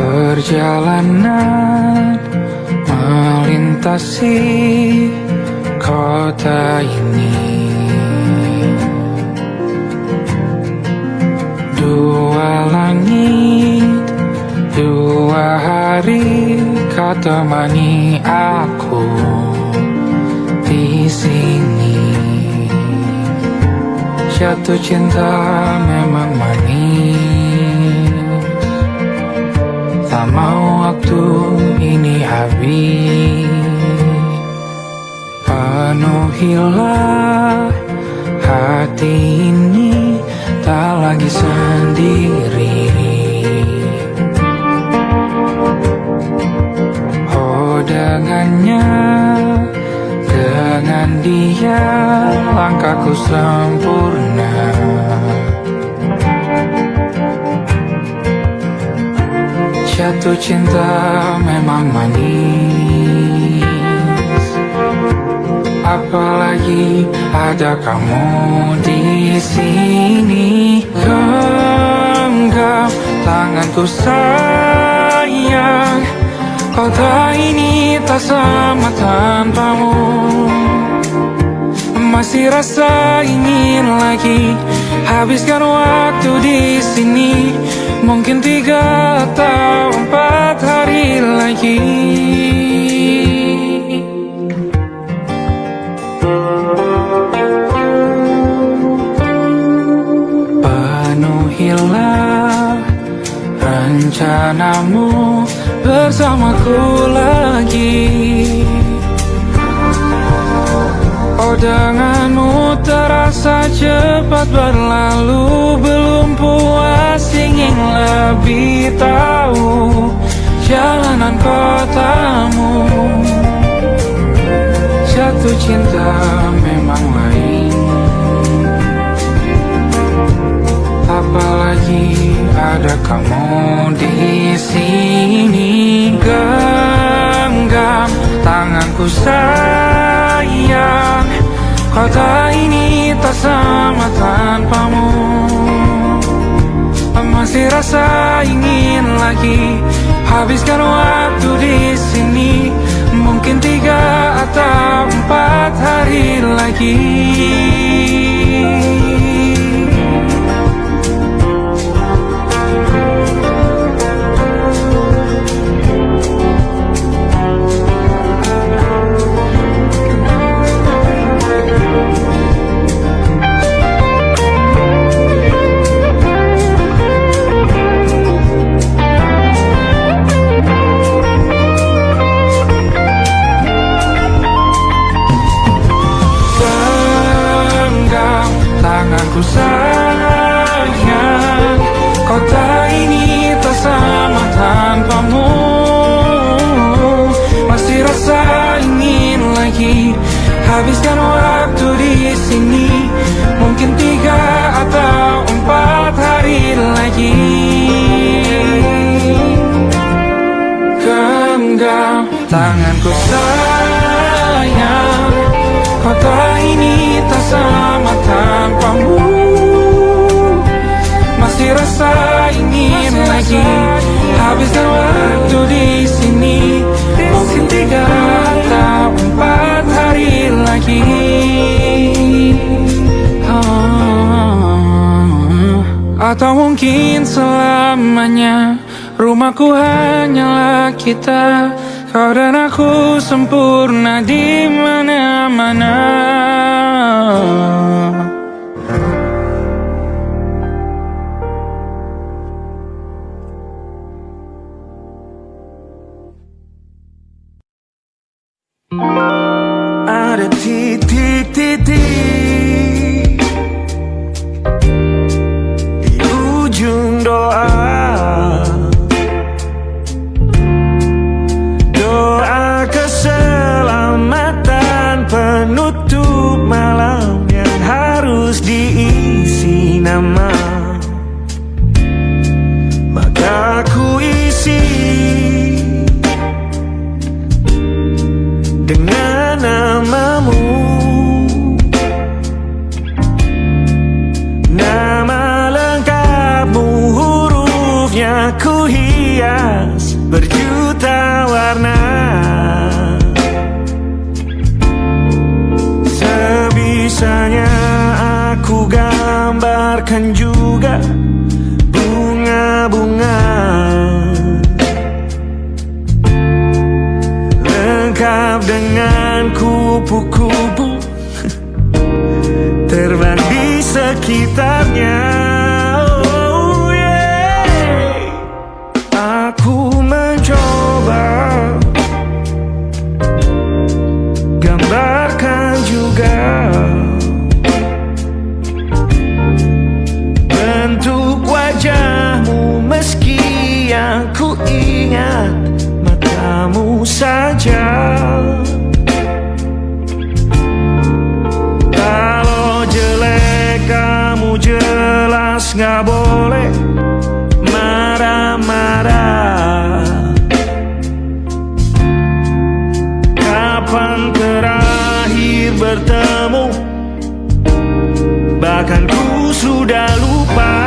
Perjalanan melintasi kota ini, dua langit, dua hari kau temani aku di sini. Jatuh cinta memang manis, tak mau waktu ini habis. Penuhilah hati ini, tak lagi sendiri. Oh dengannya, dengan dia langkahku sempurna. Jatuh cinta memang manis, apalagi ada kamu di sini. Genggam tanganku sayang, kota ini tak sama tanpamu. Masih rasa ingin lagi habiskan waktu di sini. Mungkin 3 atau 4 hari lagi. Penuhilah rencanamu bersamaku lagi. Oh denganmu terasa cepat berlalu, belum puas ingin lebih tahu jalanan kotamu. Jatuh cinta memang lain, apalagi ada kamu di sini. Genggam tanganku sayang, kota ini tak sama tanpamu. Masih rasa ingin lagi habiskan waktu di sini. Mungkin 3 atau 4 hari lagi. Tanganku sayang, kota ini tak sama tanpamu. Masih rasa ingin lagi habiskan waktu di sini. Mungkin 3 atau 4 hari lagi. Genggam tanganku sayang, kota ini tak sama tanpamu. Masih rasa ingin lagi habiskan waktu di sini. Mungkin 3 atau 4 hari lagi. Atau mungkin selamanya. Rumahku hanyalah kita, kau dan aku sempurna di mana-mana. Ada titik-titik di ujung doa. Doa keselamatan penutup malam yang harus diisi nama. Maka ku isi dengan namamu. Nama lengkapmu, hurufnya ku hilang. hias berjuta warna. Sebisanya aku gambarkan juga bunga-bunga, lengkap dengan kupu-kupu terbang di sekitarnya. Oh yeah. Aku mencoba gambarkan juga bentuk wajahmu, meski yang ku ingat matamu saja. Kalau jelek kamu jelas gak boleh marah-marah. Kapan terakhir bertemu, bahkan ku sudah lupa.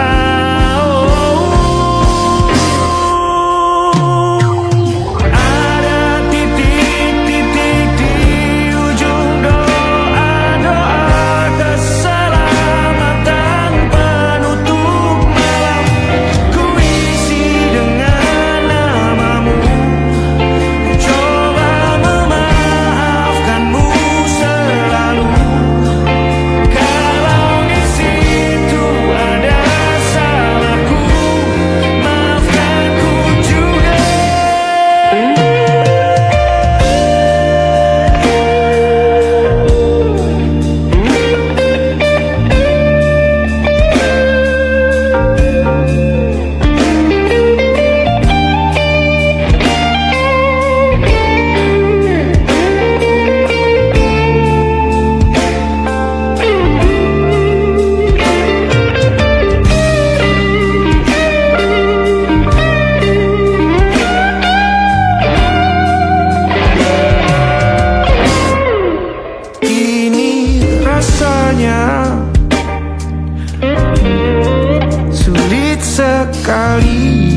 Sulit sekali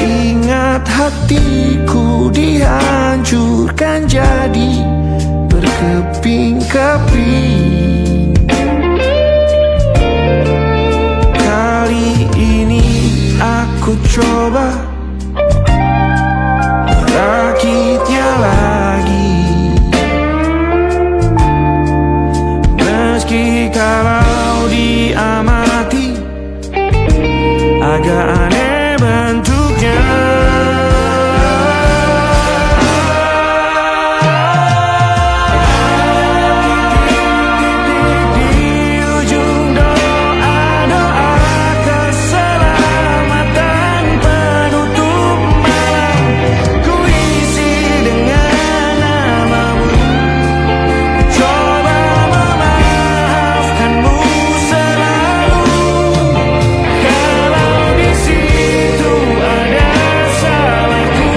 ingat hatiku dihancurkan jadi berkeping-keping. Kali ini aku coba merakitnya lagi, meski kalau diamati agak aneh bentuknya. Di ujung doa-doa keselamatan penutup malam, ku isi dengan namamu. Coba memaafkanmu selalu. Kalau di situ ada salahku,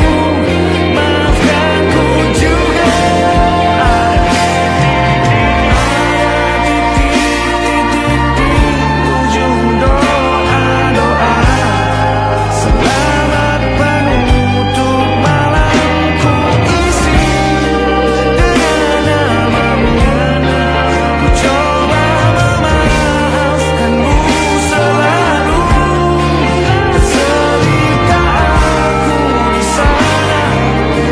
maafkanku juga. Titik-titik di ujung doa-doa, selamat penutup malam, ku isi dengan namamu. Ku coba memaafkanmu selalu. Keselita aku di sana,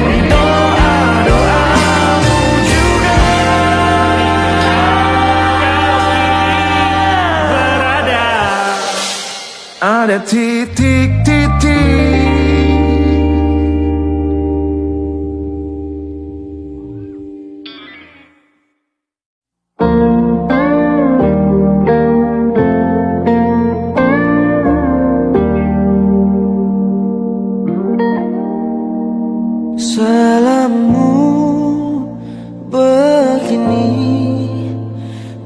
di doa-doamu juga. Berada ada titik-titik. Salammu begini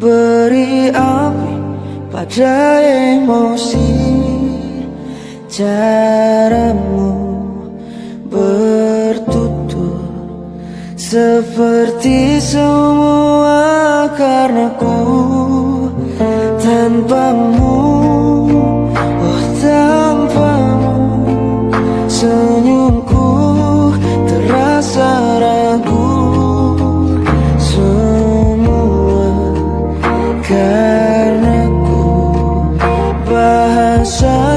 beri api pada emosi. Caramu bertutur seperti semua karenaku. Tanpamu, oh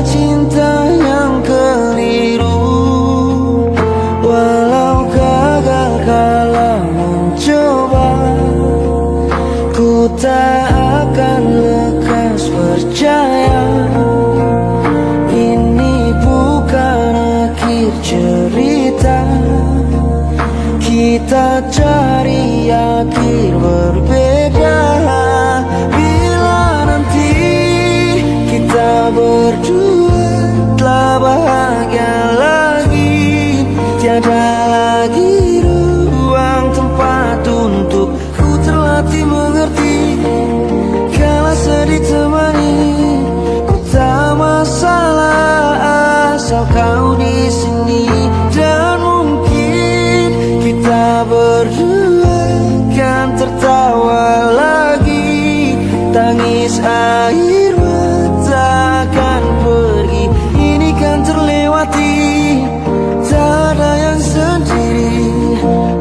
cinta yang keliru. Walau gagal kalau mencoba, ku tak akan lekas percaya. Ini bukan akhir cerita, kita cari akhir berbeda. Bila nanti kita berdua telah bahagia lagi, tiada lagi ruang tempat untuk ku terlatih mengerti. Kala sedih temani, ku tak masalah asal kau di sini. Dan mungkin kita berdua kan tertawa lagi, tangis air mata akan pergi, ini kan terlewati. Tak ada yang sendiri,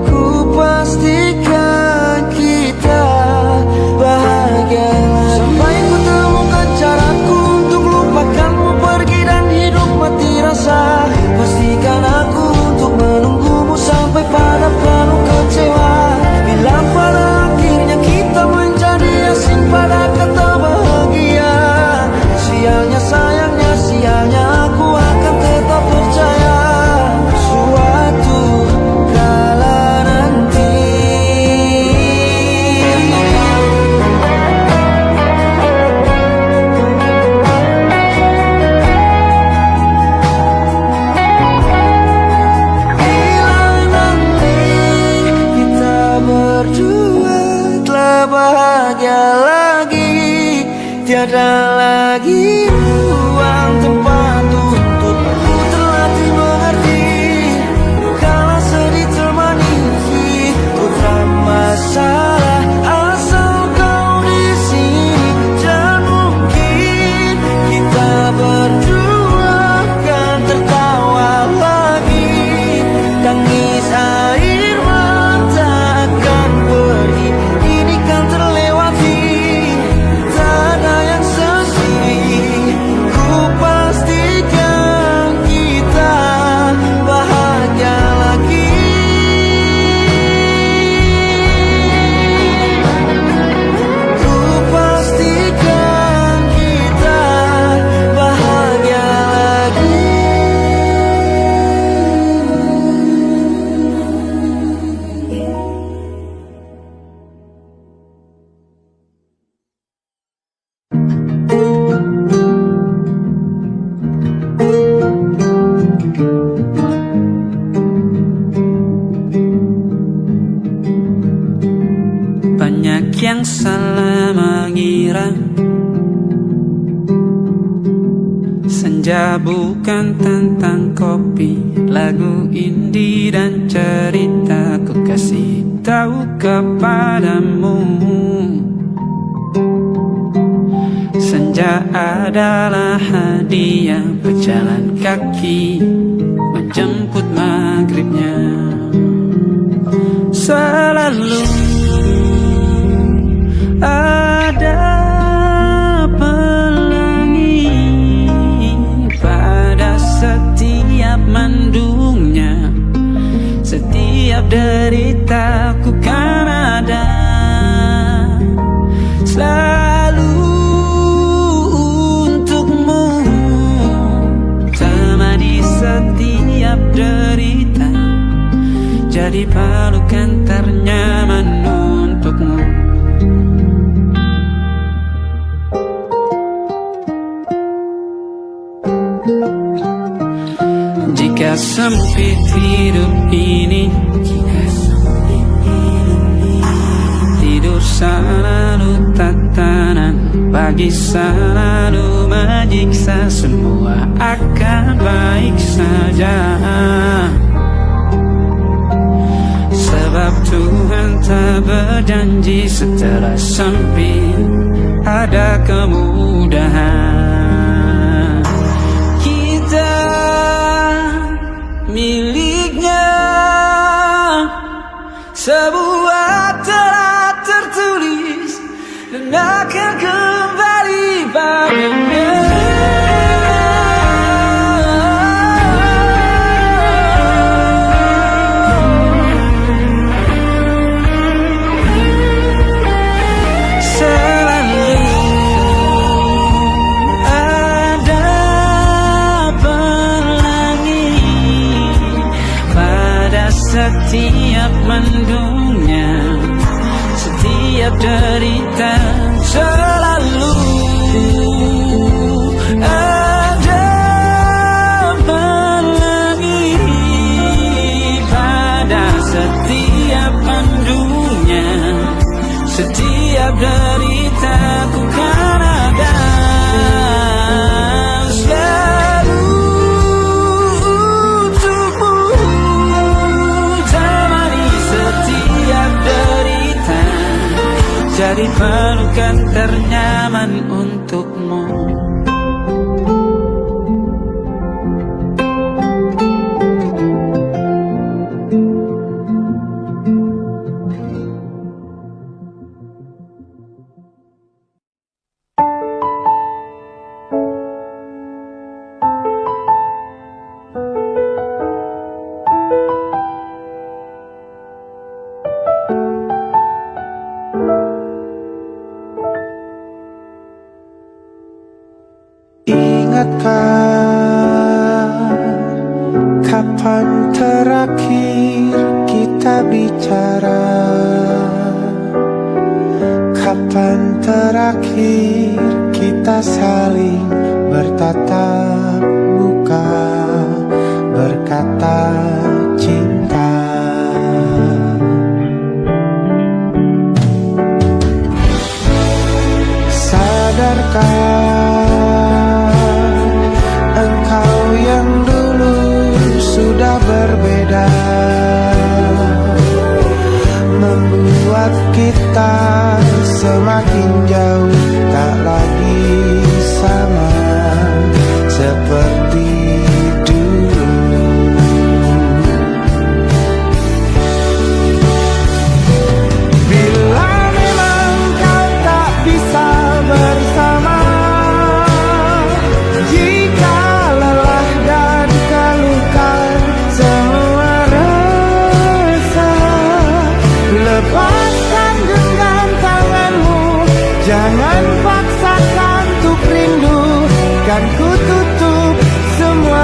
ku pastikan kita bahagia lagi. Sampai ku temukan caraku untuk lupakanmu pergi dan hidup mati rasa. Pastikan aku untuk menunggumu sampai pada penuh kecewa. Bila pada akhirnya kita menjadi asing pada kata bahagia, sialnya sayangnya sialnya aku akan tetap percaya suatu kala nanti. Bila nanti kita berdua telah bahagia lagi, tiada lagi ruang tempat untuk ku terlatih mengerti. Kala sedih temani, ku tak masalah asal kau di sini. Dan mungkin kita berdua kan tertawa lagi, tangis air mata akan pergi, ini kan terlewati. Tak ada yang sendiri, ku pastikan kita bahagia lagi. Ku pastikan kita bahagia lagi. Banyak yang salah mengira senja bukan tentang kopi, lagu indie dan cerita. Ku kasih tahu kepadamu, senja adalah hadiah berjalan kaki menjemput maghribnya. Selalu ada pelangi pada setiap mendungnya, setiap deritaku kan ada selalu untukmu, temani setiap derita, jadi pelukan ternyaman untukmu. Jika sempit hidup ini, tidur selalu tatanan, pagi selalu menyiksa, semua akan baik saja. Sebab Tuhan tak berjanji setelah sempit ada kemudahan. Kita miliknya, sebuah telah tertulis dan akan kembali padanya. setiap mendungnya, setiap derita selalu ada pelangi pada setiap mendungnya, setiap derita ku kan ada. Jadi pelukan ternyaman untukmu. Kapan terakhir kita bicara? Kapan terakhir kita saling bertatap muka, berkata cinta? Sadarkah engkau yang dulu sudah berbeda, membuat kita semakin jauh, tak lagi sama seperti dulu. Bila memang kau tak bisa bersama, jika lelah dan keluhkan semua rasa, lepaskan genggam tanganmu, jangan paksakan untuk rindu, kan ku tutup semua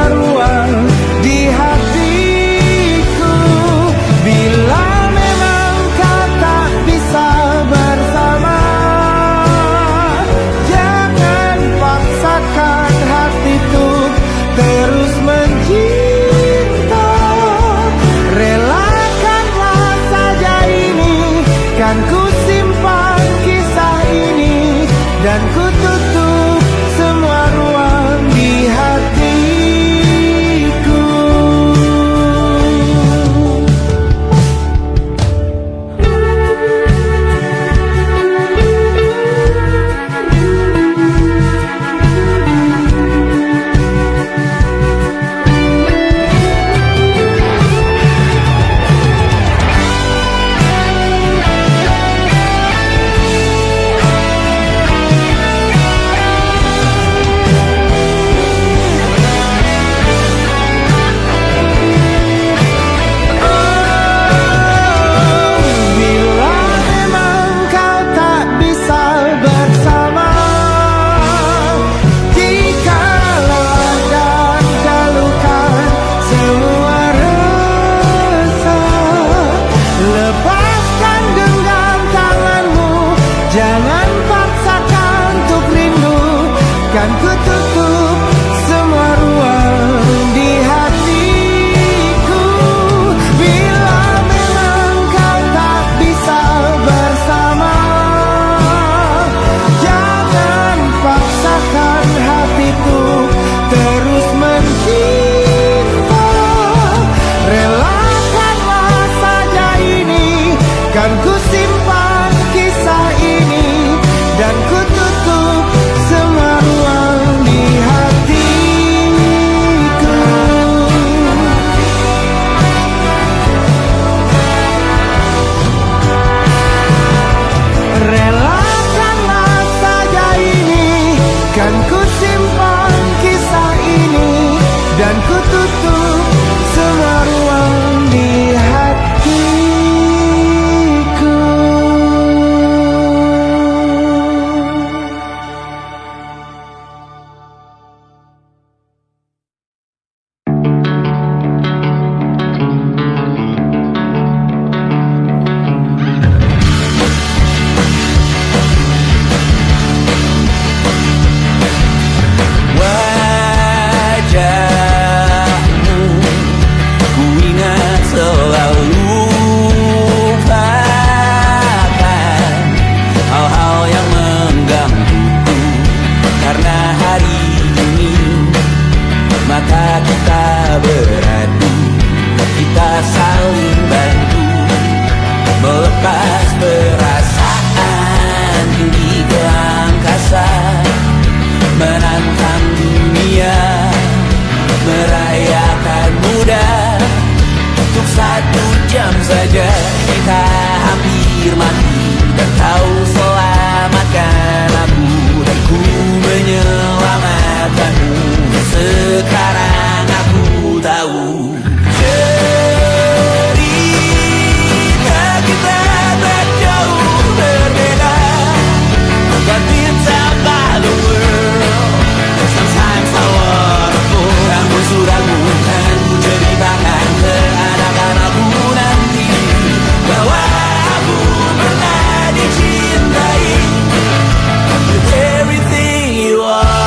beradu, kita saling bantu melepas perasaan tinggi ke angkasa, menantang dunia, merayakan muda. Untuk 1 jam saja kita hampir mati, dan kau selamatkan aku, dan ku menyelamatkanmu. Sekarang aku tahu cerita kita tak jauh berbeda, but it's about the world. Sometimes I wanna fall. Namun suratmu kan ku ceritakan ke anak-anakku nanti, bahwa aku pernah dicintai with everything you are.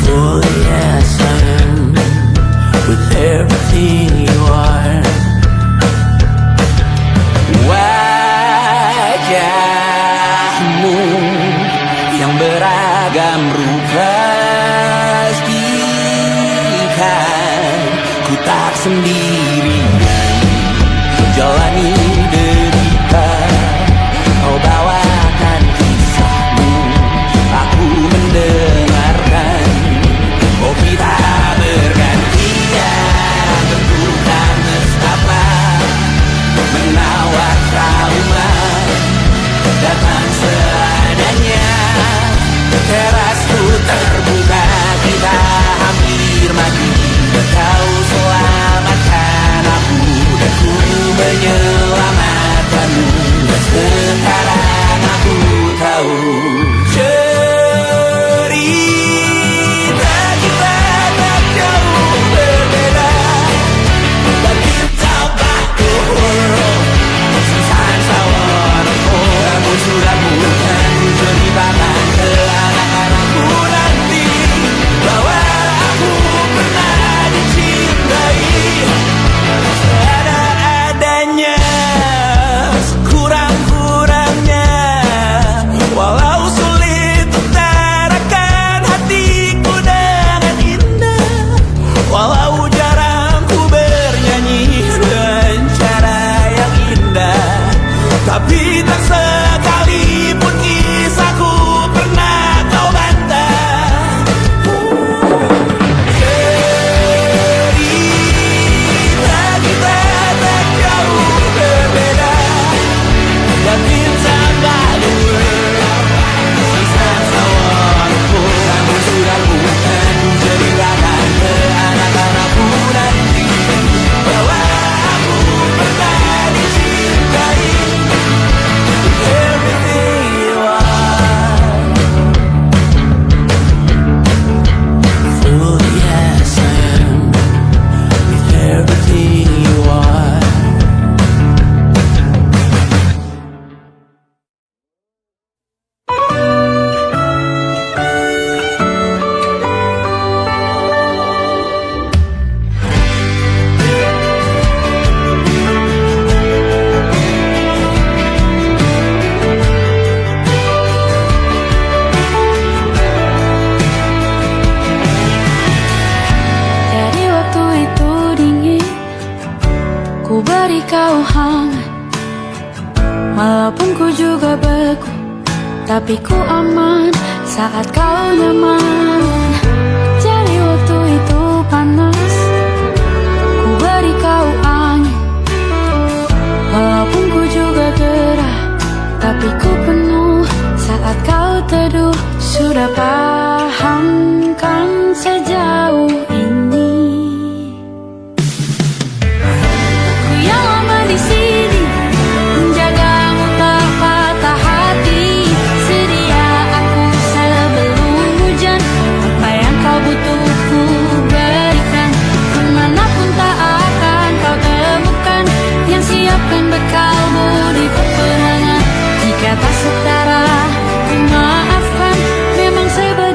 For yes I am, with everything you are. Wajahmu yang beragam rupa pastikan ku tak sendirian jalani derita. Kau bawakan kisahmu, aku mendengarkan. Oh kita bergantian bentukan nestapa, menawar trauma datang seadanya. Terasku terbuka, kita hampir mati, dan kau selamatkan aku, dan ku menyelamatkanmu. Dan sekarang aku tahu cerita kita tak jauh berbeda, but it's about the world. Sometimes I wanna fall. Namun suratmu kan ku ceritakan ke anak-anakku nanti, bahwa aku pernah dicintai seadanya, sekurang-kurangnya. Walau sulit utarakan hatiku dengan indah, walau jarang ku bernyanyi dengan cara yang indah, tapi tak sekalipun kisahku pernah kau bantah. Cerita kita tak jauh berbeda, but it's about the world. Sometimes I wanna fall. Namun suratmu kan ku ceritakan ke anak-anakku nanti, bahwa aku pernah dicintai with everything you are. Fully as I am, with everything you are. Dari waktu itu dingin, ku beri kau hangat. Walaupun ku juga beku, tapi ku aman saat kau nyaman. Dari waktu itu panas, ku beri kau angin. Walaupun ku juga gerah, tapi ku penuh saat kau teduh. Sudah paham kan sejauh ini, ku yang lama di sini menjagamu tak patah hati. Sedia aku sebelum hujan, apa yang kau butuh ku berikan. Kemanapun tak akan kau temukan yang siapkan bekalmu di peperangan. Jika tak setara, ku maafkan, memang sebaik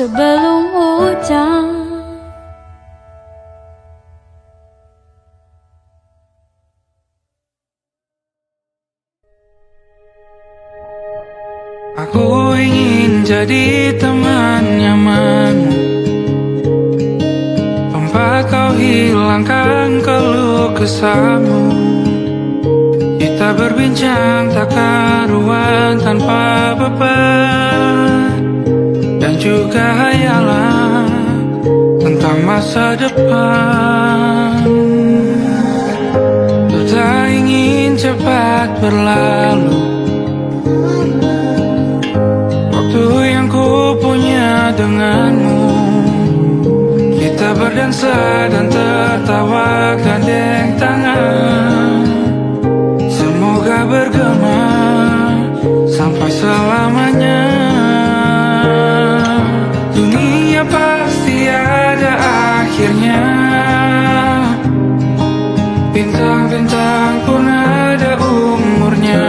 sebelum hujan. Aku ingin jadi teman nyaman, tempat kau hilangkan keluh kesahmu. Kita berbincang tak karuan tanpa beban, dan juga hayalan tentang masa depan. Ku tak ingin cepat berlalu waktu yang ku punya denganmu. Kita berdansa dan tertawa gandeng tangan, semoga bergema sampai selamanya. Dunia pasti ada akhirnya, bintang-bintang pun ada umurnya.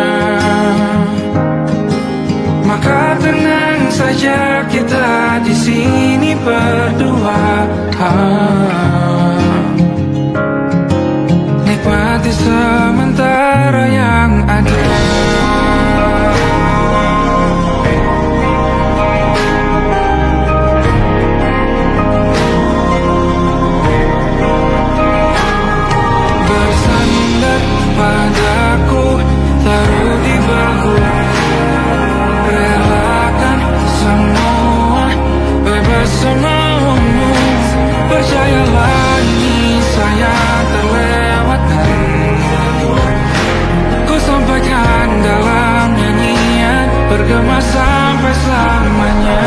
Maka tenang saja kita di sini berdua, nikmati sementara yang ada. Bersandar padaku, taruh di bahu, relakan semua, bebas semaumu. Percayalah ini saya terlewatkan, ku sampaikan dalam nyanyian, bergema sampai selamanya.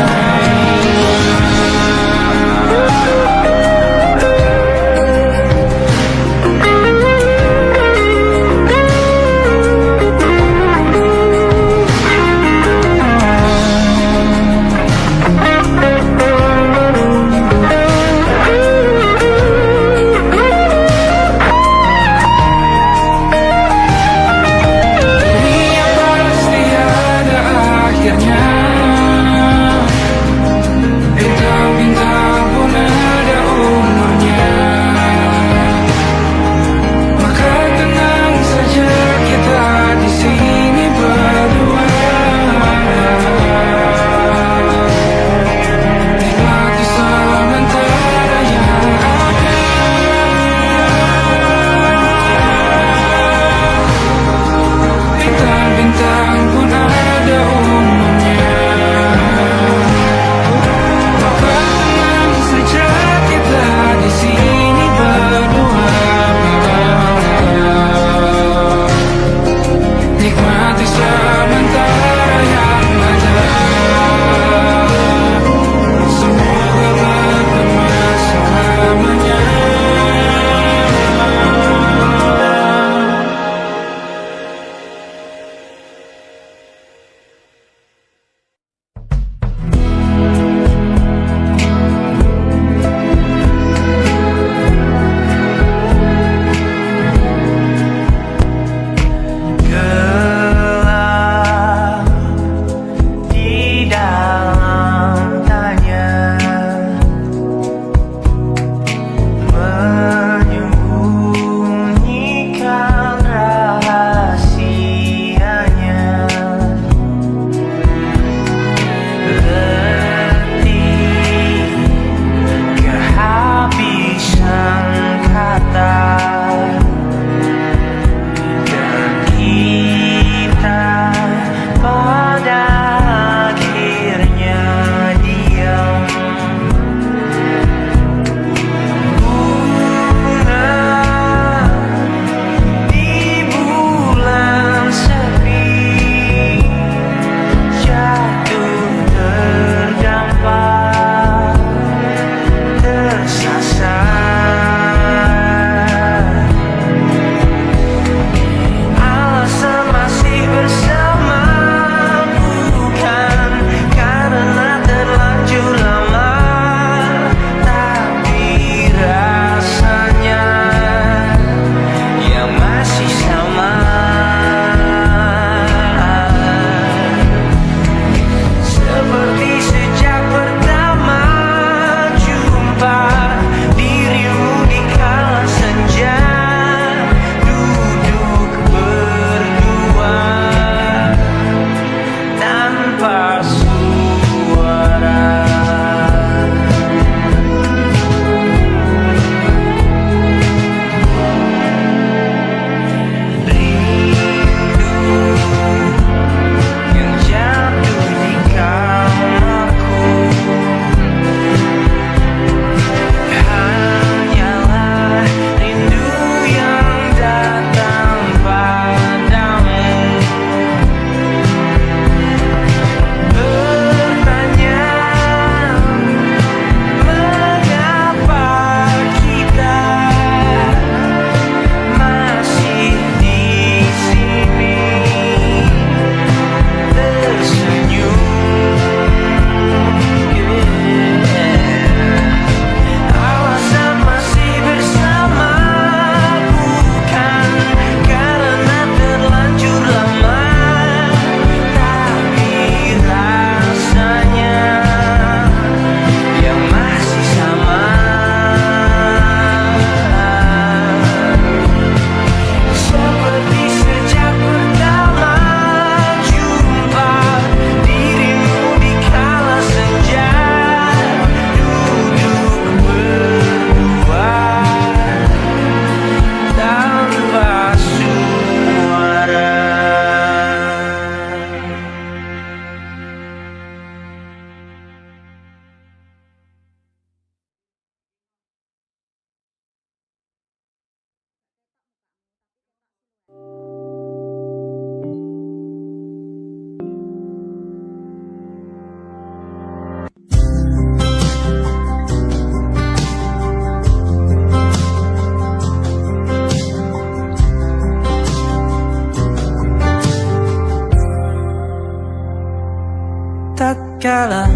tatkala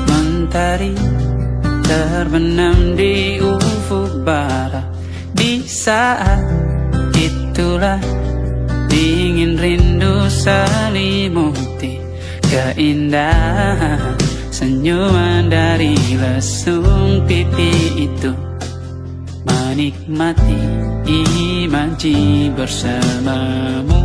mentari terbenam di ufuk barat. Di saat itulah dingin rindu selimuti keindahan senyuman dari lesung pipi itu. Menikmati imaji bersamamu.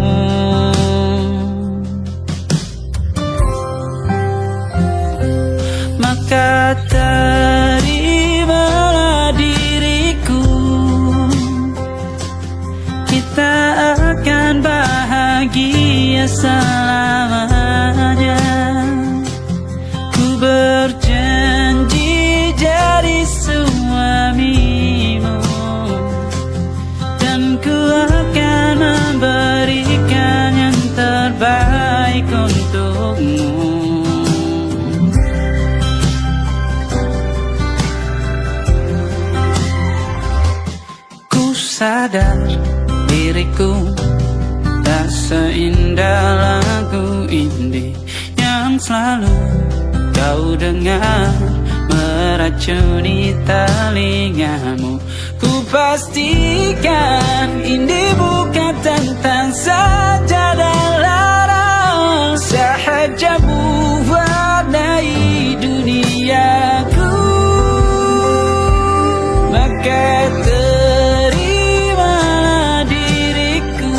Maka terimalah diriku, kita akan bahagia selamanya. Ku berjanji jadi suamimu, dan ku akan memberikan yang terbaik untukmu. Ku sadar diriku tak seindah lagu indie yang selalu kau dengar meracuni telingamu. Ku pastikan ini bukan tentang saja dan larang, sahaja mewarnai duniaku. Maka terimalah diriku,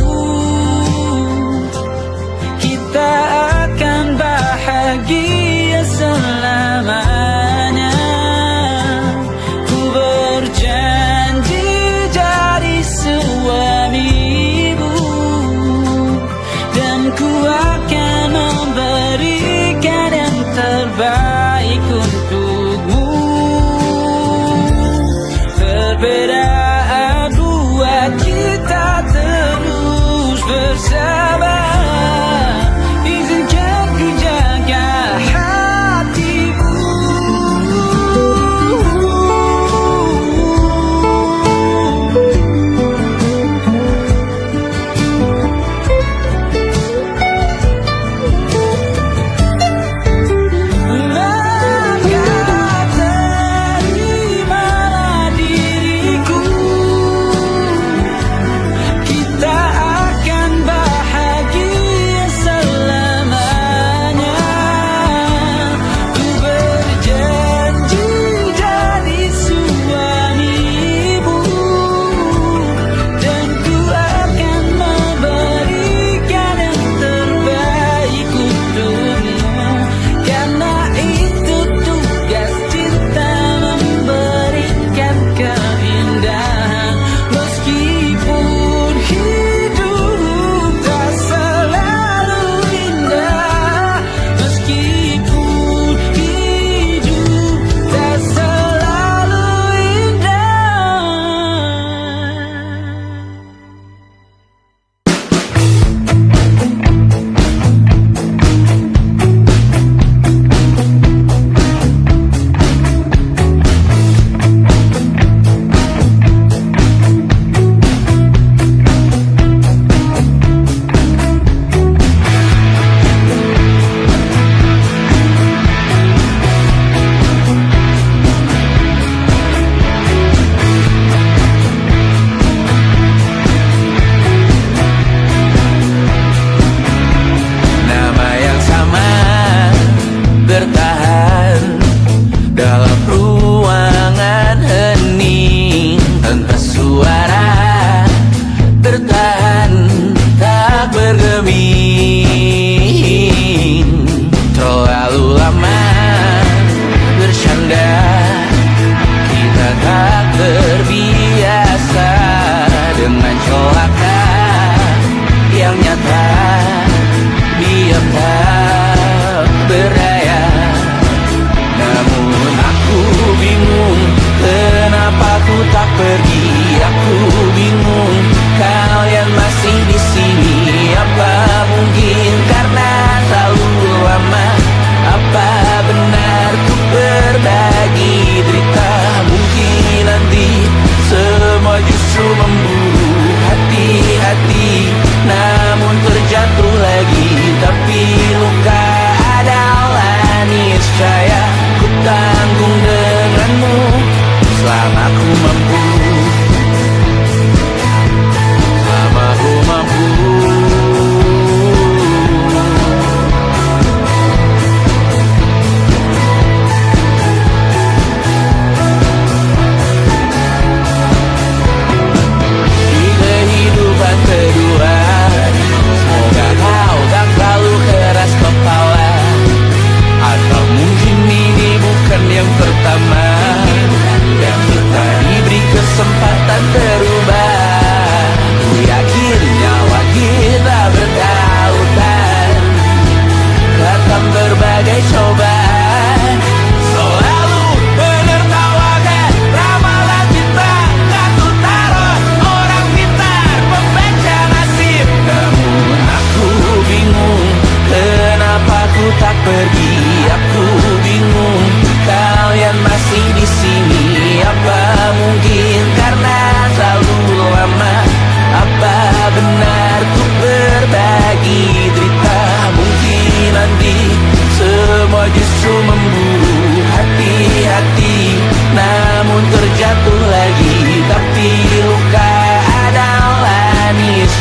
kita akan bahagia selamanya. Ku berjanji jadi suamimu,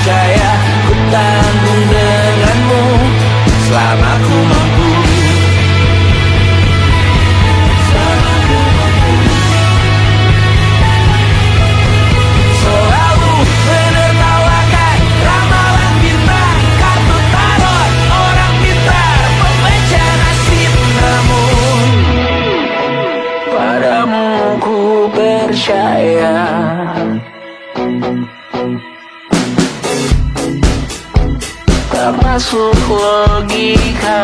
percaya ku tanggung denganmu selama ku mampu. Selalu menertawakan ramalan bintang, kartu tarot orang pintar, pembaca nasib. Namun padamu ku percaya. Tak masuk logika.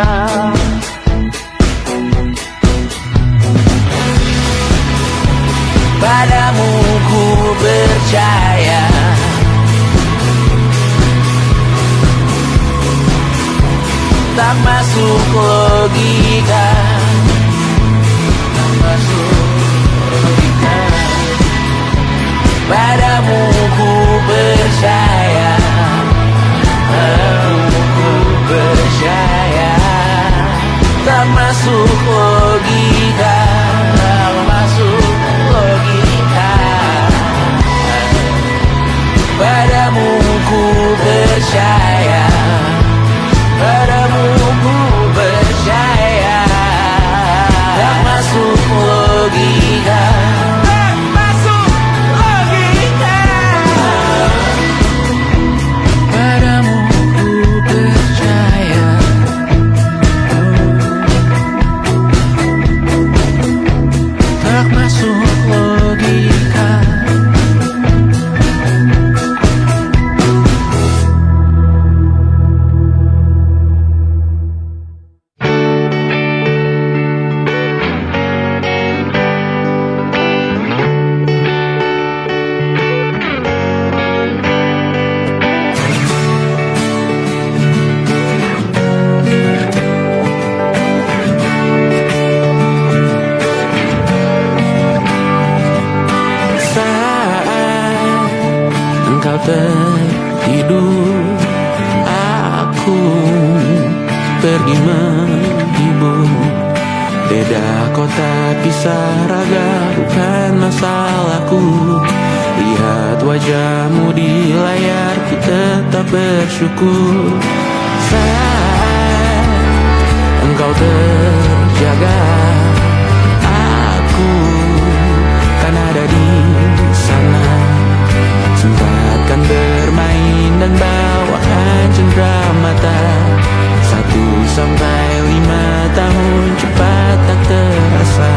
Padamu ku percaya. Tak masuk logika. Tak masuk logika. Padamu ku percaya. Padamu ku percaya. Tak masuk logika. Tak masuk logika. Padamu ku percaya. Padamu ku percaya. Tak masuk logika. Tak masuk logika. Padamu ku percaya. Tak masuk logika. Engkau tertidur, aku pergi menghibur. Beda kota pisah raga, bukan masalahku. Lihat wajahmu di layar, ku tetap bersyukur. Saat engkau terjaga, aku kan ada di sana. Sempatkan bermain dan bawaan cenderamata. 1-5 tahun cepat tak terasa.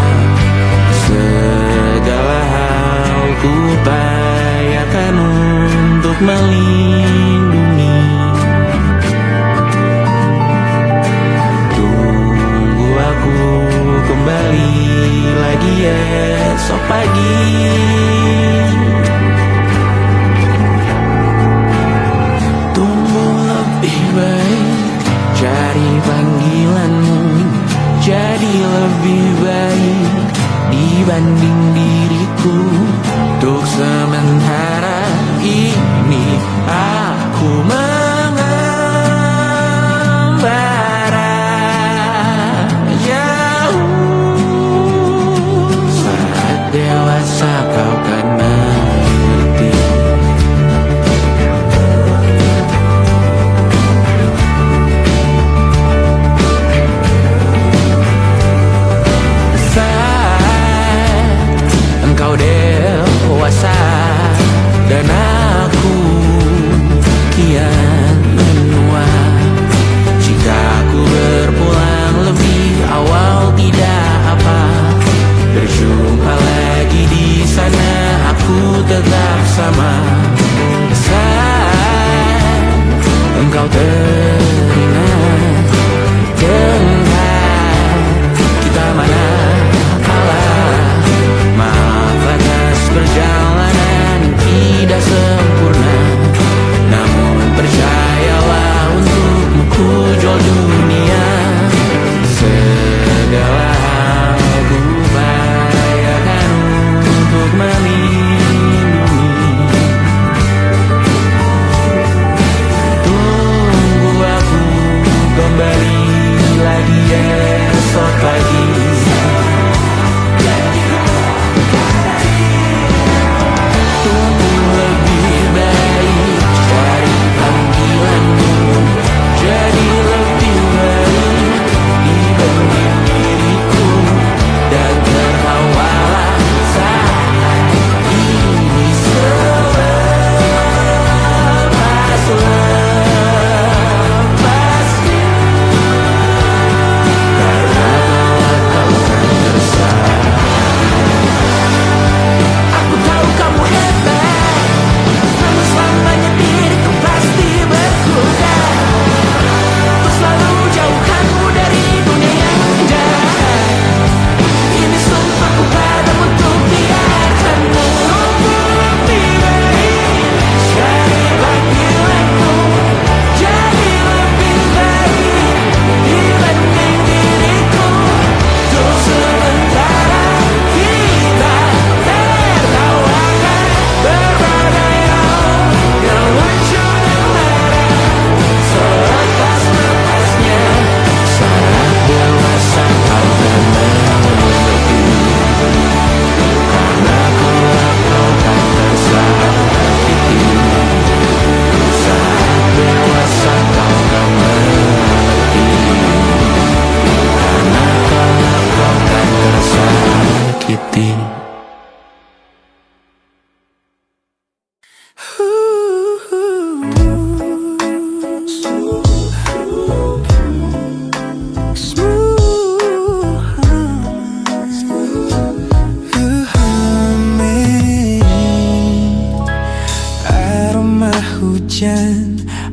Segala hal ku upayakan untuk melindungi. Tunggu aku kembali lagi esok pagi. Cari panggilanmu jadi lebih baik dibanding diriku. Untuk sementara ini aku mengembara jauh. Saat dewasa kau kan mengerti. Engkau dewasa dan aku kian menua. Jika aku berpulang lebih awal tidak apa. Berjumpa lagi di sana, aku tetap sama. Saat engkau teringat tentang kita mana perjalanan tidak sempurna, namun percayalah untukmu ku jual dunia. Segala hal ku upayakan untuk melindungi. Tunggu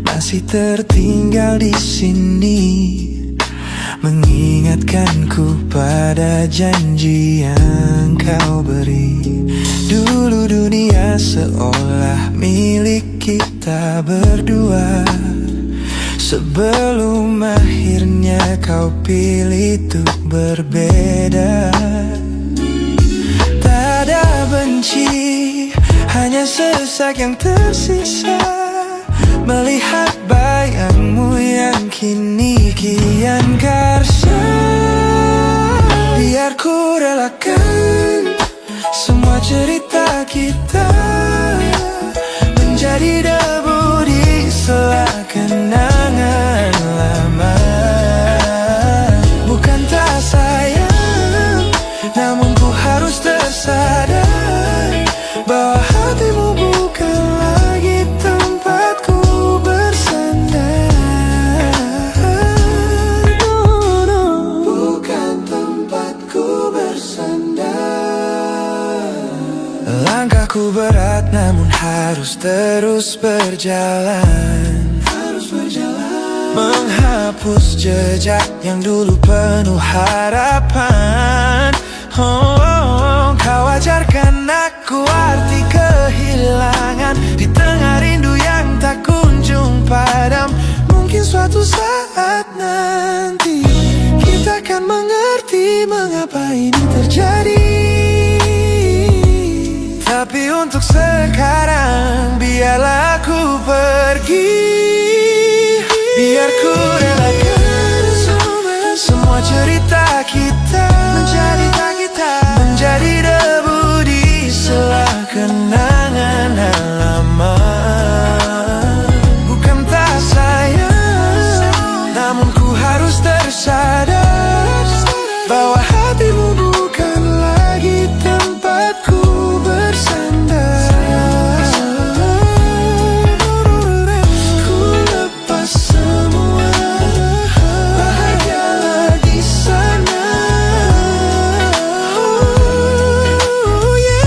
masih tertinggal di sini, mengingatkanku pada janji yang kau beri. Dulu dunia seolah milik kita berdua, sebelum akhirnya kau pilih untuk berbeda. Tak ada benci, hanya sesak yang tersisa, melihat bayangmu yang kini kian karsa. Biar ku relakan semua cerita kita menjadi debu di sela kenangan lama. Bukan tak sayang, namun ku harus tersadar bahwa hatimu bukan lagi tempatku bersandar. Bukan tempatku bersandar. Langkahku berat namun harus terus berjalan, menghapus jejak yang dulu penuh harapan. Kau ajarkan aku arti kehilangan di tengah rindu yang tak kunjung padam. Mungkin suatu saat nanti kita akan mengerti mengapa ini terjadi. Tapi untuk sekarang biarlah aku pergi. Biar ku relakan semua cerita kita menjadi debu di sela kenangan lama. Bukan tak sayang, namun ku harus tersadar bahwa hatimu bukan lagi tempatku bersandar. Ku lepas semua, bahagialah di sana. Oh yeah.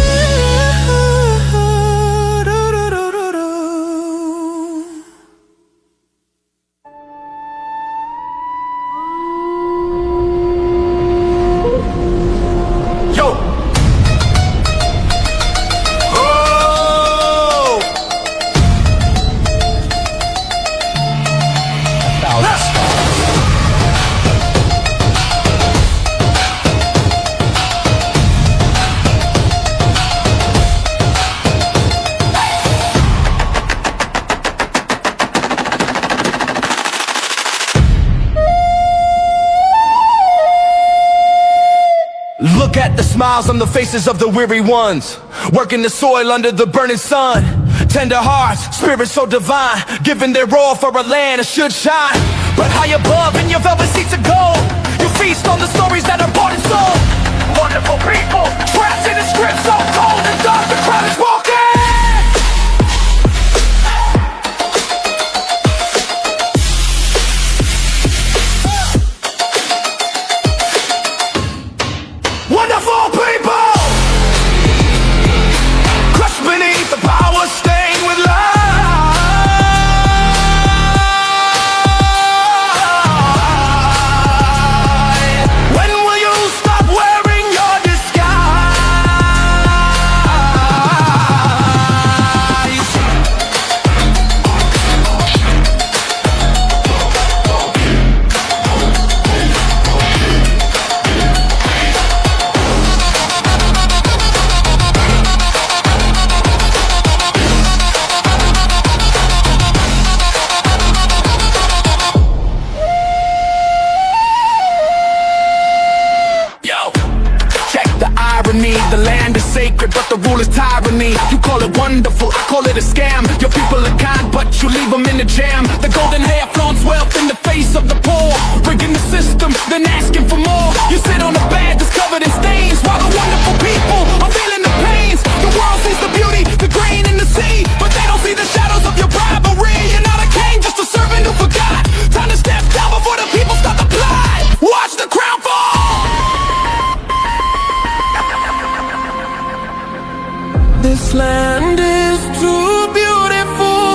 Yo! Oh! Look at the smiles on the faces of the weary ones, working the soil under the burning sun. Tender hearts, spirits so divine, giving their all for a land that should shine. But high above in your velvet seats of gold, you feast on the stories that are bought and sold. Wonderful people, trapped in a script so cold and dark, the crowd is walking. Wonderful people, crushed beneath the power stained with light. When will you stop wearing your disguise? Yo, check the irony. The land is sacred, but the rule is tyranny. You call it wonderful, I call it a scam. Your people are kind, but you leave them in the jam. The golden hair flaunts wealth in the face of the poor, rigging the system, then asking for more. You sit on a bed that's covered in stains, while the wonderful people are feeling the pains. The world sees the beauty, the grain in the sea, but they don't see the shadows of your bribery. You're not a king, just a servant who forgot. Time to step down before the people start to plot. Watch the crown fall. This land is too beautiful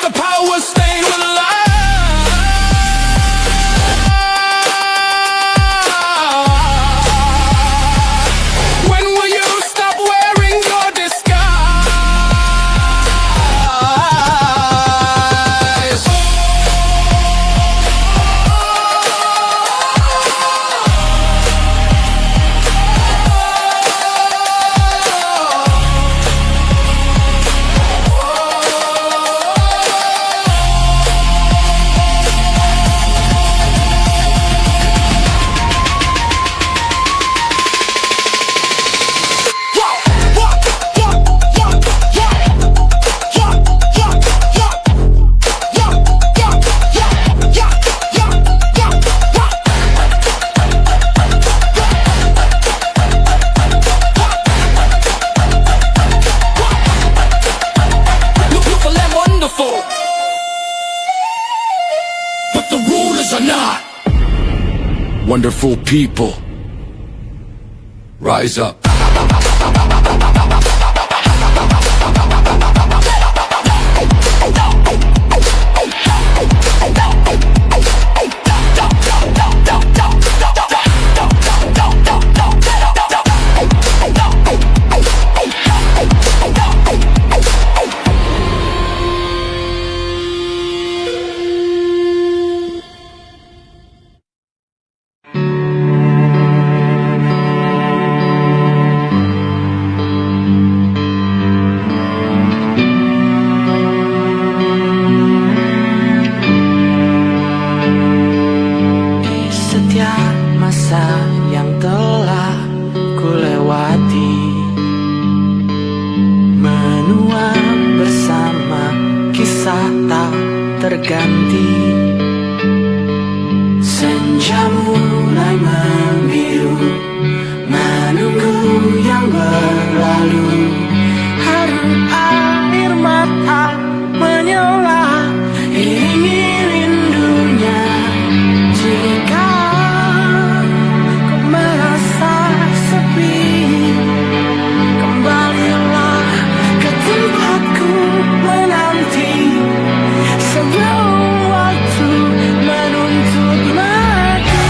the power staying alive. When will you stop wearing your disguise? Beautiful and wonderful, but the rulers are not. Wonderful people, rise up. Di setiap masa yang telah ku lewati, menua bersama kisah tak terganti. Senja mulai membiru, menunggu yang berlalu. Haru air mata menyala, iringi rindunya. Jika kau merasa sepi, kembalilah ke tempatku menanti. Sebelum waktu menuntut mati.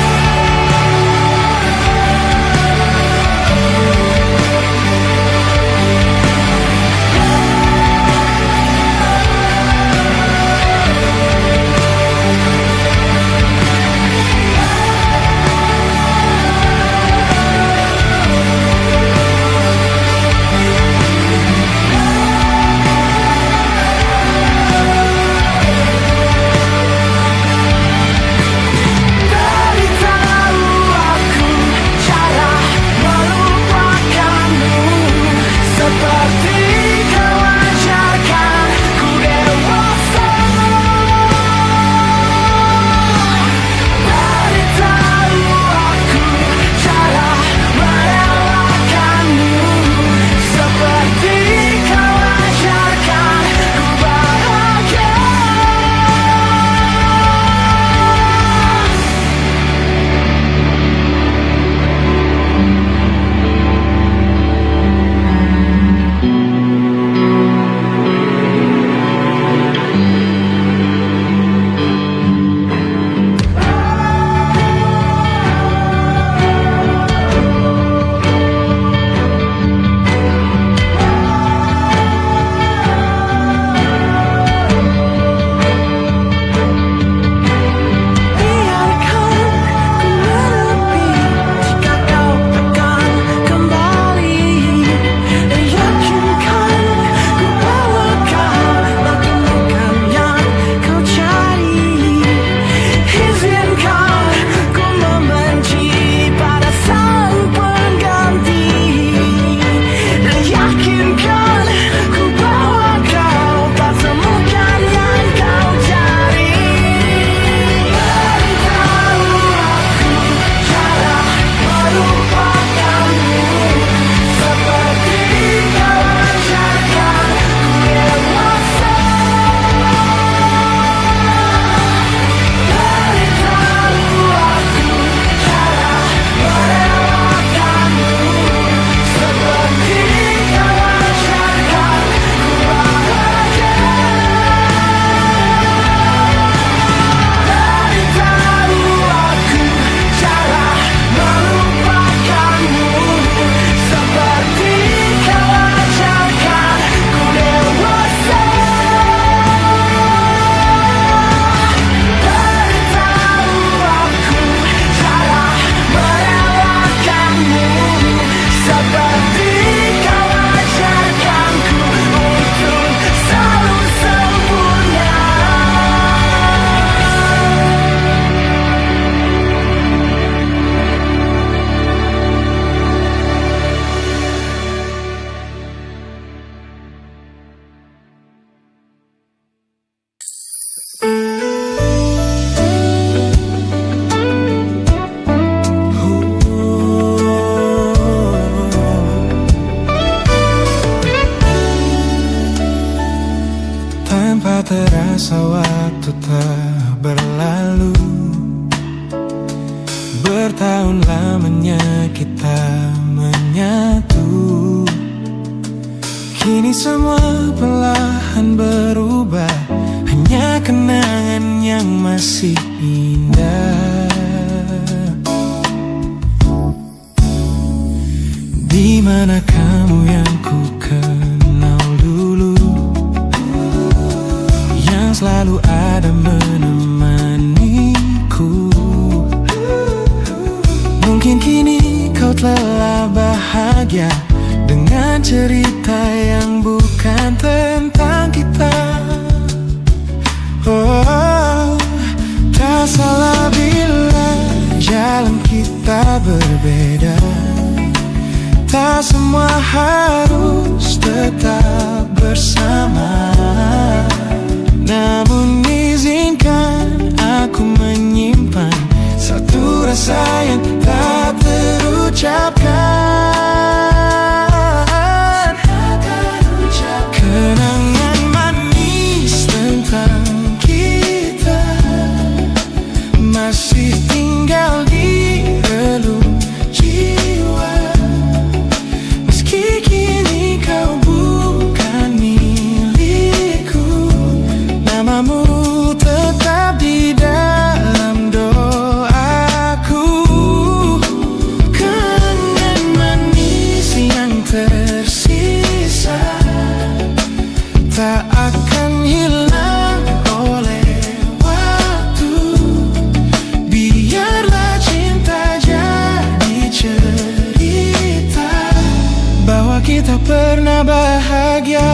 Tanpa terasa waktu telah berlalu, bertahun lamanya kita menyatu. Kini semua perlahan berubah, hanya kenangan yang masih indah. Di mana kamu yang ku kenal dulu, yang selalu ada menemaniku. Mungkin kini kau telah bahagia dengan cerita yang bukan tentang kita. Oh, tak salah bila jalan kita berbeda. Tak semua harus tetap bersama. Namun izinkan aku menyimpan satu rasa yang tak terucapkan. Kenangan manis tentang kita masih tinggal di relung jiwa. Meski kini kau bukan milikku, namamu tetap di dalam doaku. Kenangan manis yang tersisa tak akan hilang oleh waktu. Biarlah cinta jadi cerita bahwa kita pernah bahagia.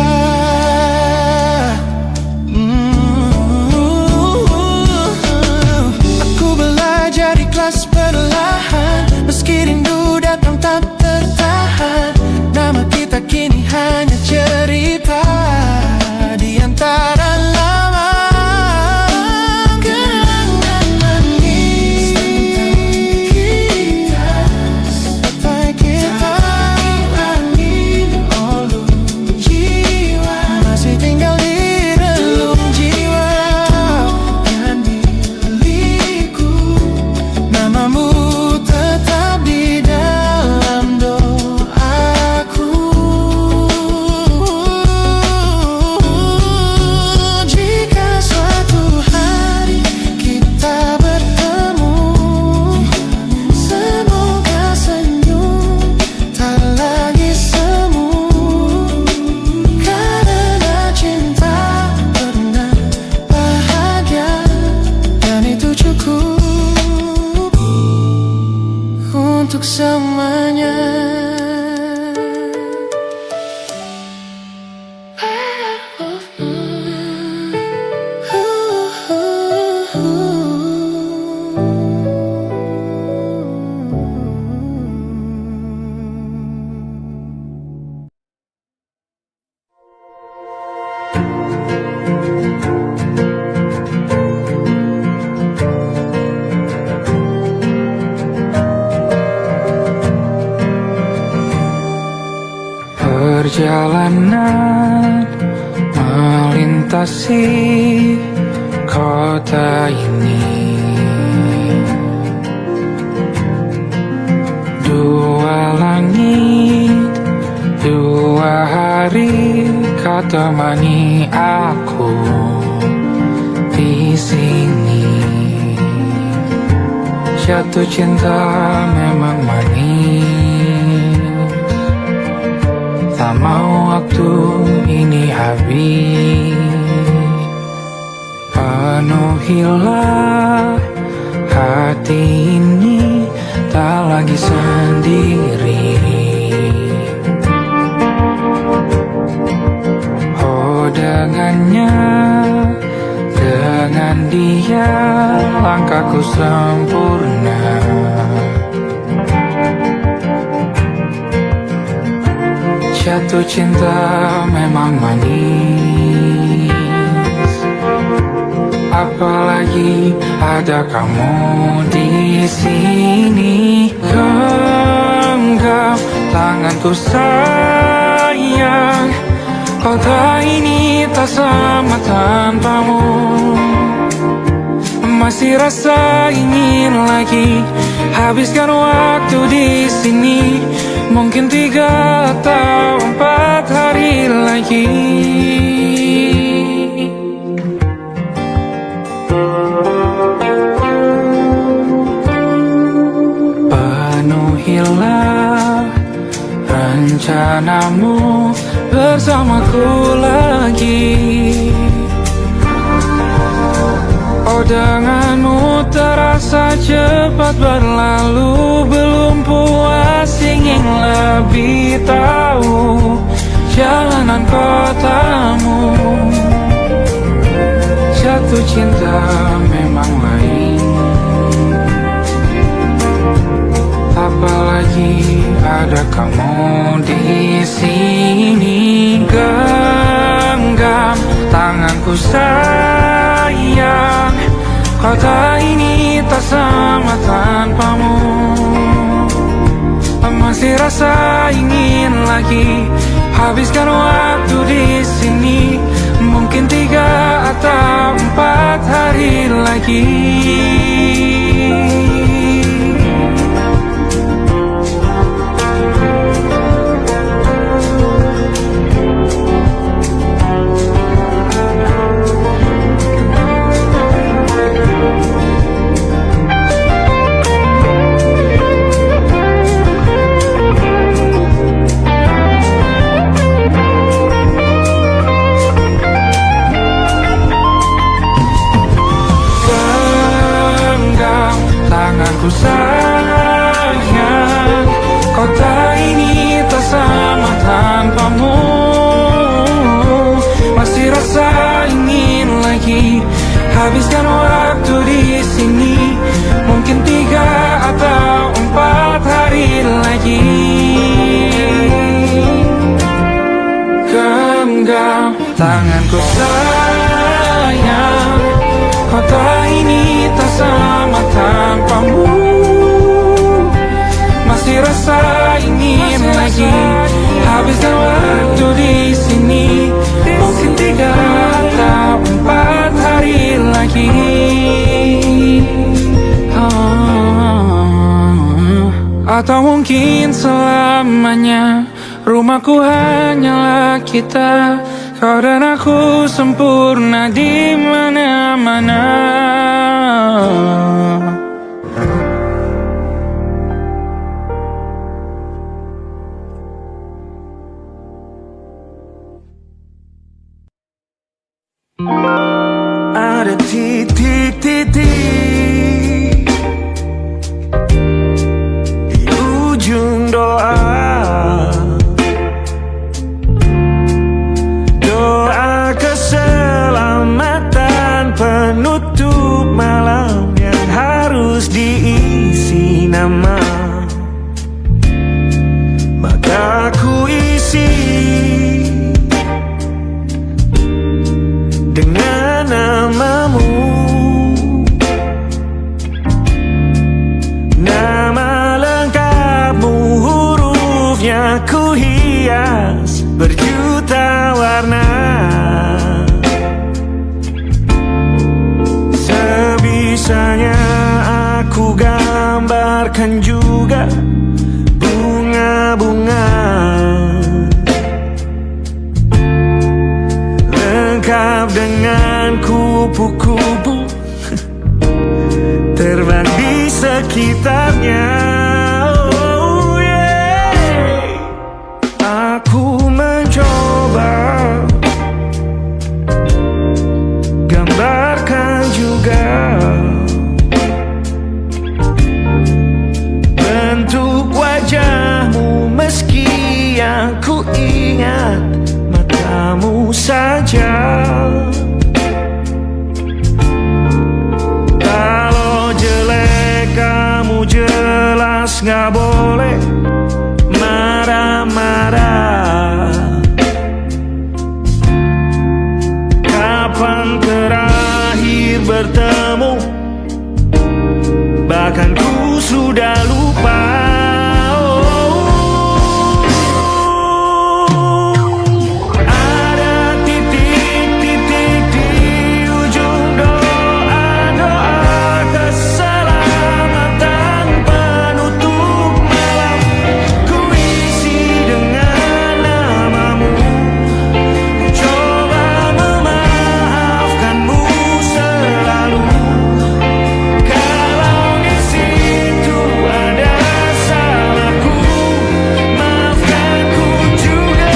Aku belajar ikhlas perlahan, meski rindu datang tak tertahan. Nama kita kini hanya cerita di antara lama. Kenangan manis tentang kita di relung jiwa, masih tinggal di relung jiwa. Bukan milikku, namamu tetap di dalam doaku. Jika suatu hari kita bertemu, semoga senyum tak lagi semu. Karena cinta pernah bahagia, dan itu cukup untuk semuanya. Perjalanan melintasi kota ini, dua langit, dua hari kau temani aku di sini. Jatuh cinta memang manis, tak mau waktu ini habis. Penuhilah hati ini, tak lagi sendiri. Oh, dengannya, dengan dia langkahku sempurna. Jatuh cinta memang manis, Apalagi ada kamu di sini. Genggam tanganku sayang, kau tak ini tak sama tanpamu. Masih rasa ingin lagi habiskan waktu di sini. Mungkin 3 atau 4 hari lagi. Penuhilah rencanamu bersamaku lagi. Oh, denganmu terasa cepat berlalu. Belum puas ingin lebih tahu jalanan kotamu. Jatuh cinta memang lain, apalagi ada kamu di sini. Genggam tanganku sayang, kota ini tak sama tanpamu. Masih rasa ingin lagi habiskan waktu di sini. Mungkin 3 atau 4 hari lagi. Tanganku sayang, kota ini tak sama tanpamu. Masih rasa ingin lagi habiskan waktu di sini. Mungkin 3 atau 4 hari lagi. Genggam tanganku sayang, kota ini tak sama tanpamu. Masih rasa ingin lagi habiskan waktu di sini. Mungkin 3 atau 4 hari lagi. Atau mungkin selamanya. Rumahku hanyalah kita, kau dan aku sempurna di mana-mana. Ada titik-titik di ujung doa. Doa keselamatan penutup malam yang harus diisi nama. Maka ku isi dengan namamu. Nama lengkapmu, hurufnya ku hias berjuta warna. Sebisanya aku gambarkan juga bunga-bunga, lengkap dengan kupu-kupu terbang di sekitarnya. Oh yeah. Aku mencoba gambarkan juga bentuk wajahmu, meski yang ku ingat matamu saja. Kalau jelek kamu jelas gak boleh marah-marah. Kapan terakhir bertemu, bahkan ku sudah lupa. Ada titik-titik di ujung doa-doa keselamatan penutup malam. Ku isi dengan namamu, ku coba memaafkanmu selalu. Kalau di situ ada salahku, maafkan ku juga.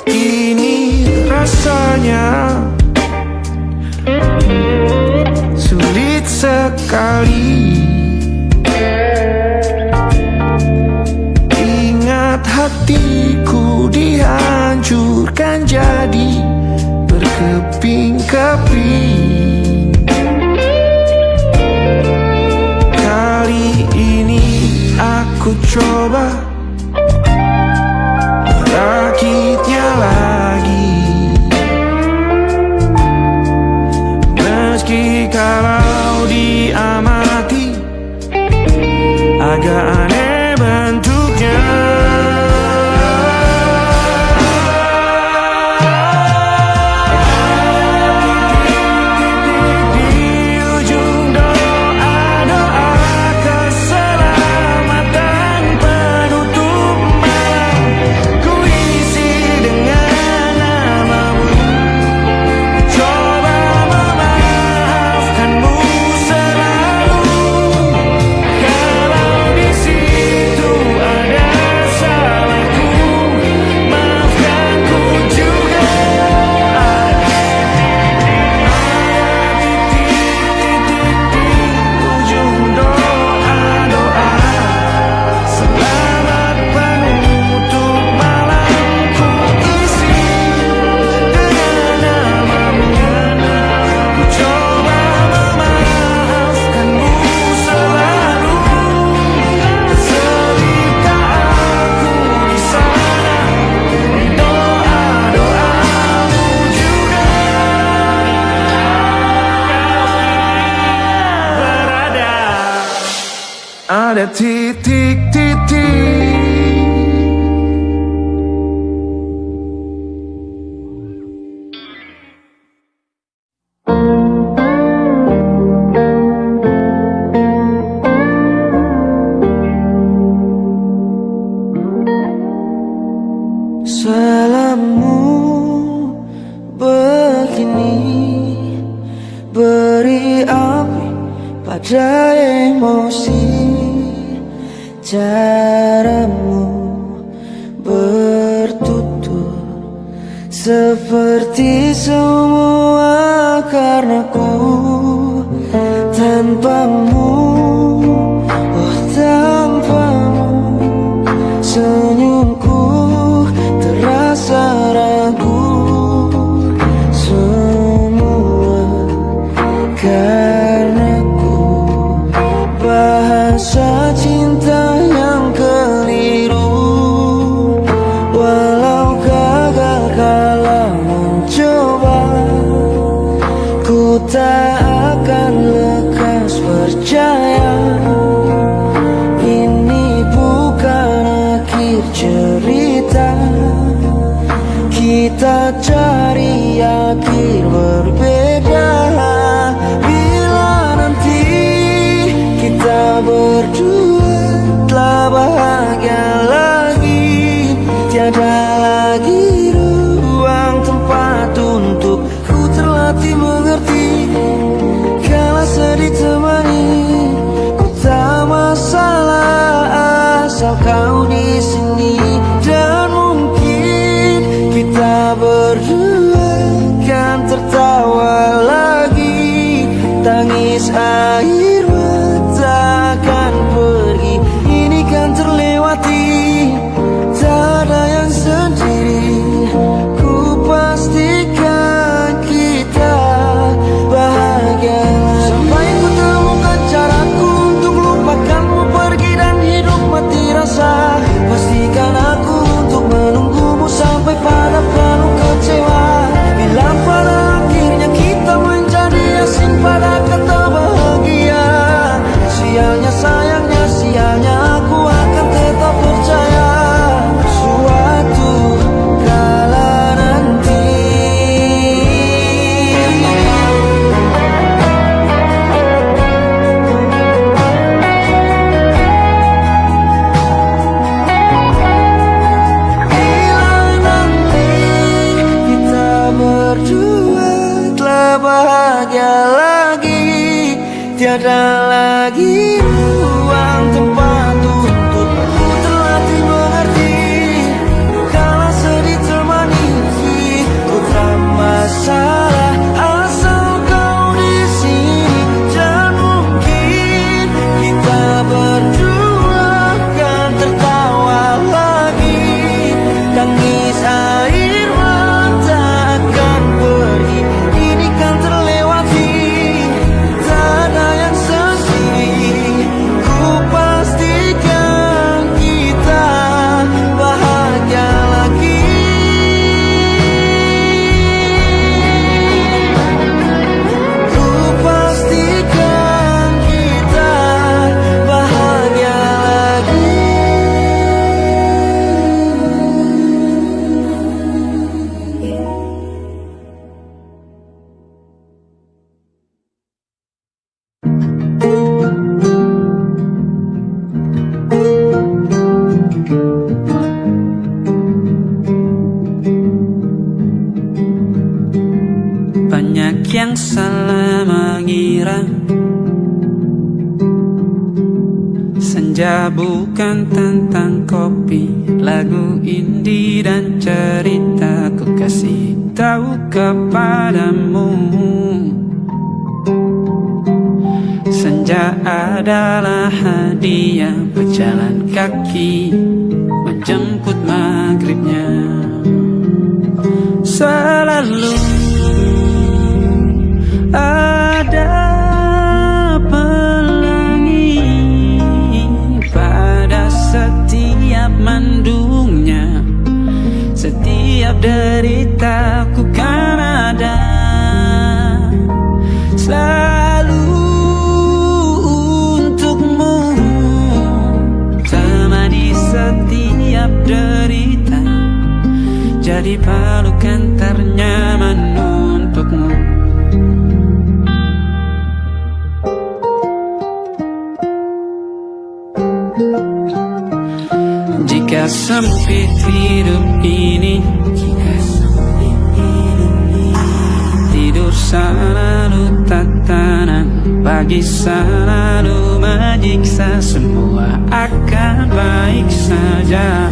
Ini rasanya sulit sekali. Ingat hatiku dihancurkan jadi berkeping-keping. Kali ini aku coba merakitnya lagi. Meski kalau diamati agak aneh bentuknya. Di ujung doa-doa keselamatan penutup malam, ku isi dengan namamu, coba memaafkanmu selalu. Kalau di situ ada salahku, maafkan ku juga. Titik-titik di ujung doa-doa selamat penutup malam, ku isi dengan namamu, ku coba memaafkanmu selalu. Selika aku di sana, di doa-doamu juga berada. Ada titik-titik. Salammu begini beri api pada emosi. Caramu bertutur seperti semua karenaku. Tanpamu, oh tanpamu, senyumku terasa ragu. Semua karenaku, bahasa cinta yang keliru. Walau gagal kala mencoba, ku tak akan lekas percaya. Ini bukan akhir cerita, kita cari akhir berbeda. Bila nanti kita berdua telah bahagia lagi, tiada lagi ruang tempat untuk ku terlatih mengerti. Kala sedih temani, ku tak masalah asal kau di sini. Dan mungkin kita berdua kan tertawa lagi, tangis air mata akan pergi, ini kan terlewati, tak ada yang sendiri. Ku pastikan kita bahagia sampai ku temukan caraku untuk lupakanmu pergi dan hidup mati rasa. Pastikan aku untuk menunggumu sampai pada penuh kecewa. Bila pada akhirnya kita menjadi asing pada kata bahagia, sialnya sayangnya sialnya aku akan tetap percaya suatu kala nanti. Berdua telah bahagia lagi, tiada lagi ruang tempat untukku terlatih mengerti. Kala sedih termanisi, ku tak masalah asal kau di sini. Dan mungkin kita berdua kan tertawa lagi, tangis air mata akan pergi, ini kan terlewati, tak ada yang sendiri. Ku pastikan kita bahagia lagi. Ku pastikan kita bahagia lagi. Banyak yang salah mengira senja bukan tentang kopi, lagu indie dan cerita ku kasih tahu kepadamu. Senja adalah hadiah berjalan kaki menjemput maghribnya. Selalu ada pelangi pada setiap mendungnya, setiap deritaku kan ada selalu untukmu, temani setiap derita, jadi pelukan ternyaman untukmu. Jika sempit hidup ini, tidur selalu tatanan, pagi selalu menyiksa, semua akan baik saja.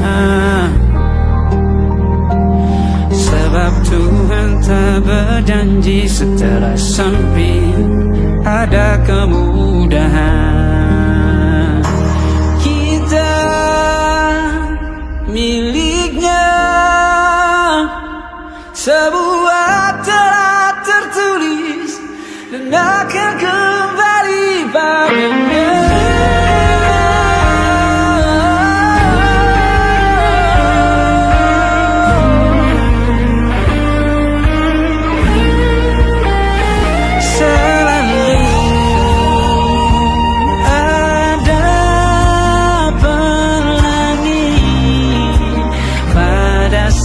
Sebab Tuhan tak berjanji setelah sempit ada kemudahan. Kita miliknya, sebuah telah tertulis dan akan kembali padanya.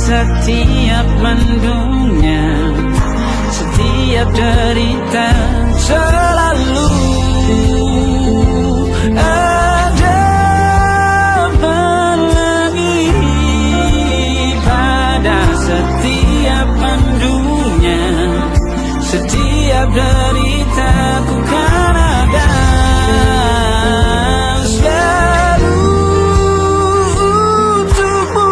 Setiap mendungnya, setiap derita, selalu ada pelangi pada setiap mendungnya, setiap derita ku kan ada selalu untukmu.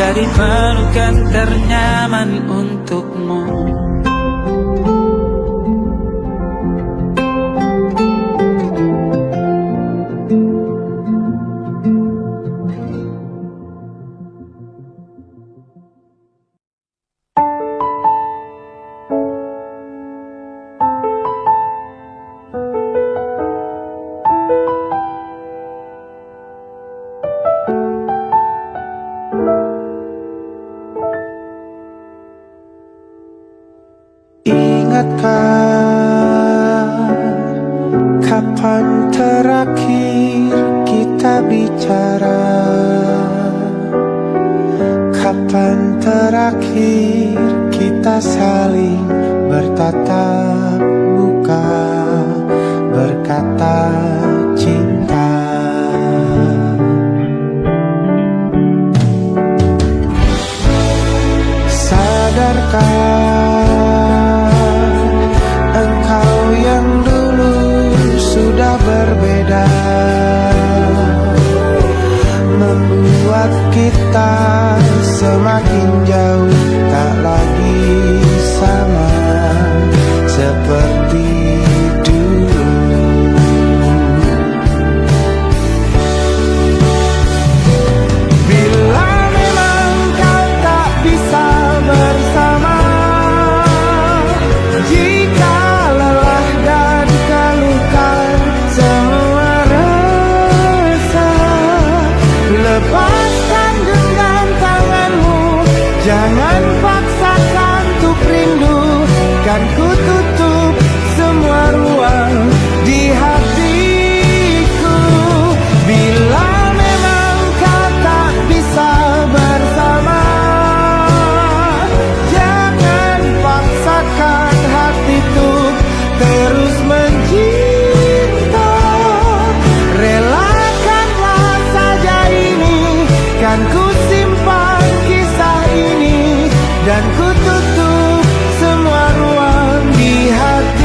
jadi pelukan ternyaman untukmu. Ingatkah kapan terakhir kita bicara? Kapan terakhir kita saling bertatap muka, berkata cinta? Sadarkah berbeda, membuat kita semakin jauh, tak lagi sama seperti dulu. Bila memang kau tak bisa bersama, jika lelah dan keluhkan semua rasa, lepaskan genggam tanganmu, jangan paksakan untuk rindu. Kan ku tutup semua ruang di hatiku. Bila memang kau tak bisa bersama, jangan paksakan hati untuk terus mencinta. Relakanlah saja ini, kan ku simpan kisah ini, dan ku tutup semua ruang di hatiku.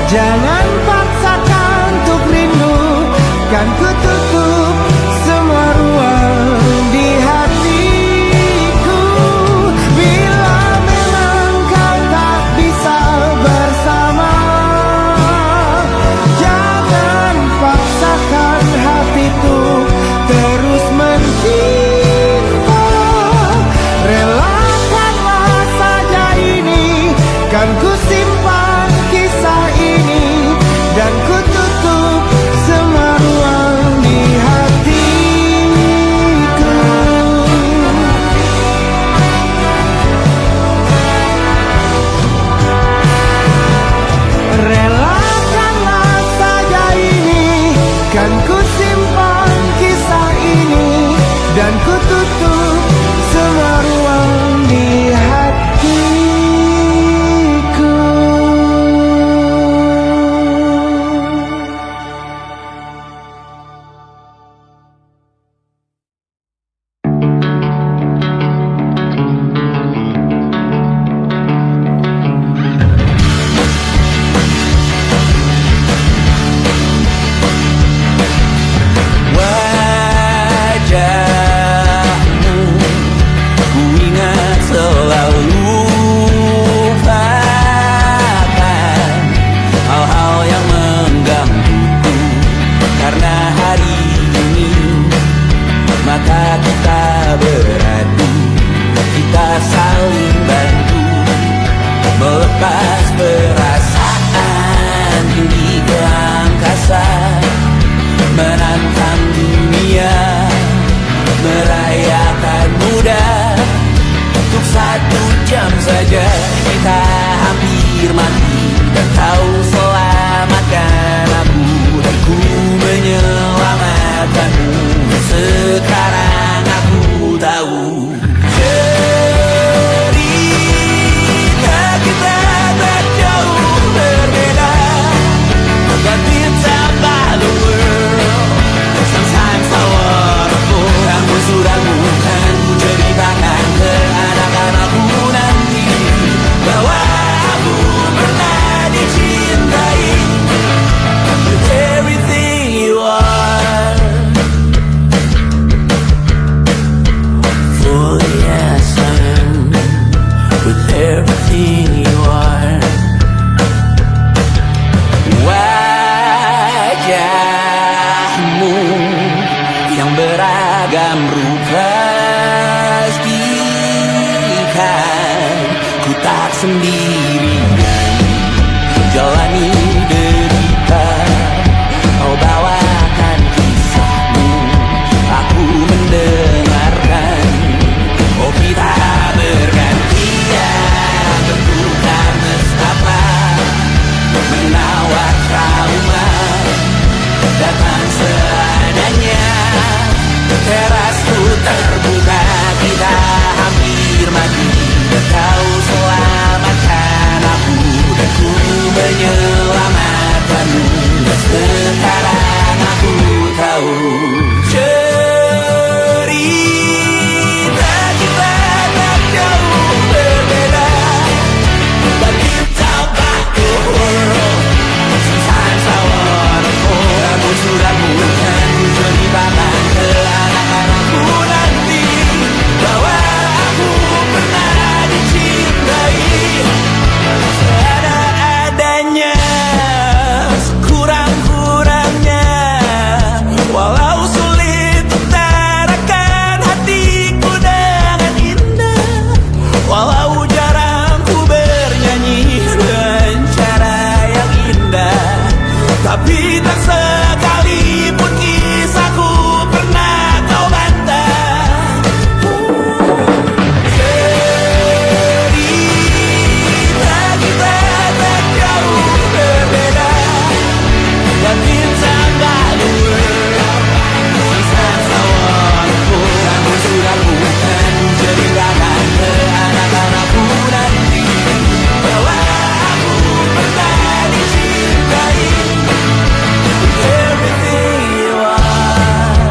Jangan paksakan untuk rindu, kan ku tutup semua ruang di hatiku. Bila memang kau tak bisa bersama, jangan paksakan hatiku terus mencinta. Relakanlah saja ini, kan ku simpan kisah ini, dan ku tutup semua ruang di hatiku. Relakanlah saja ini, kan ku simpan kisah ini, dan ku tutup semua ruang di hatiku. Sejam saja kita hampir mati, dan kau selamatkan aku, dan ku menyelamatkanmu. Sekarang aku tahu cerita kita tak jauh berbeda, but it's about the world. Sometimes I wanna fall. Kamu sudah bukan ku ceritakan ke anak-anakku nanti bahwa aku pernah dicintai with everything you are. Fully as I am, with everything you are. Wajahmu yang beragam rupa pastikan ku tak sendirian jalani derita. Kau bawakan kisahmu, aku mendengarkan. Oh kita bergantian bentukan nestapa, menawar trauma datang seadanya. Terasku terbuka, kita hampir mati, dan kau selamatkan aku, dan ku menyelamatkanmu. Dan sekarang aku tahu cerita kita tak jauh berbeda, but it's about the world. Sometimes I wanna fall. Kamu sudah bukan ku ceritakan ke anak-anakku nanti bahwa aku pernah dicintai seada-adanya, sekurang-kurangnya. Walau sulit utarakan hatiku dengan indah, walau jarang ku bernyanyi dengan cara yang indah, tapi tak sekalipun kisahku pernah kau bantah. Cerita kita tak jauh berbeda, but it's about the world. Sometimes I wanna fall. Kamu sudah bukan ceritakan ke anak-anakku nanti bahwa aku pernah dicintai with everything you are.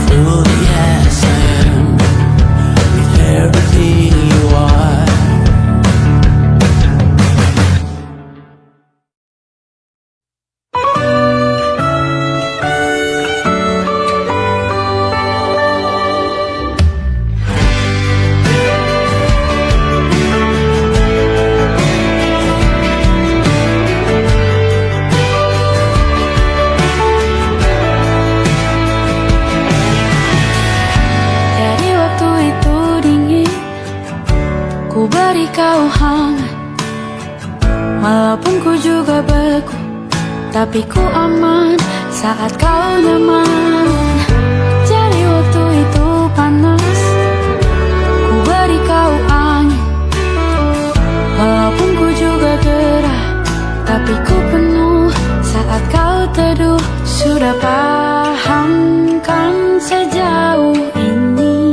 Fully as I am, with everything you are. Dari waktu itu dingin, ku beri kau hangat. Walaupun ku juga beku, tapi ku aman saat kau nyaman. Dari waktu itu panas, ku beri kau angin. Walaupun ku juga gerah, tapi ku penuh saat kau teduh. Sudah paham kan sejauh ini.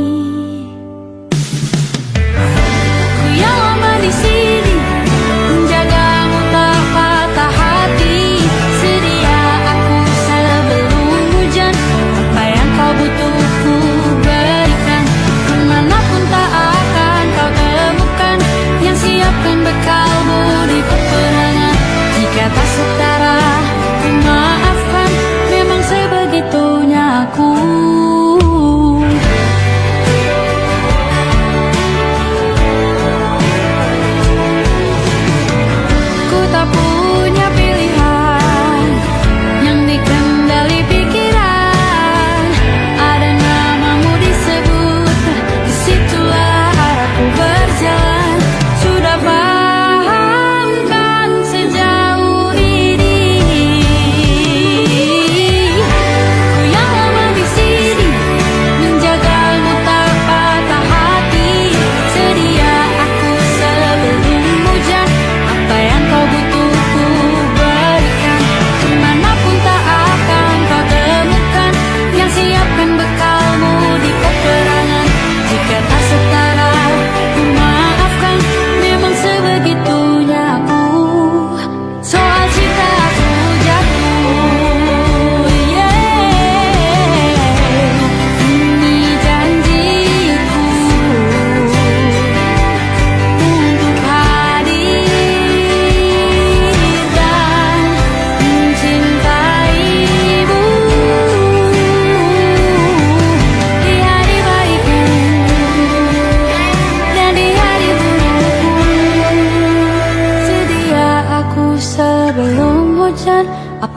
Ku yang lama di sini, menjagamu tak patah hati. Sedia aku sebelum hujan,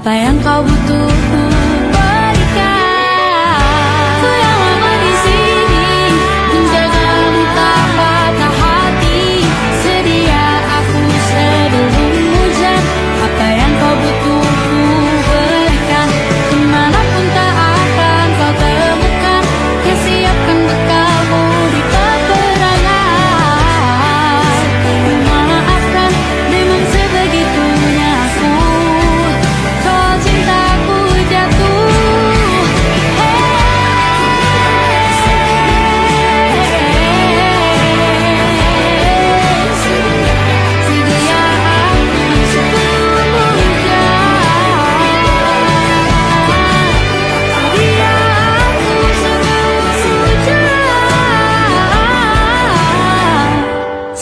Apa yang kau butuh ku berikan. Sudah lama di sini menjagamu tak patah hati. Sedia aku sebelum hujan. Apa yang kau butuh ku berikan. Kemanapun tak akan kau temukan. Yang siapkan bekalmu di peperangan. Memaafkan memang sebegitunya aku. Soal cintaku jatuh.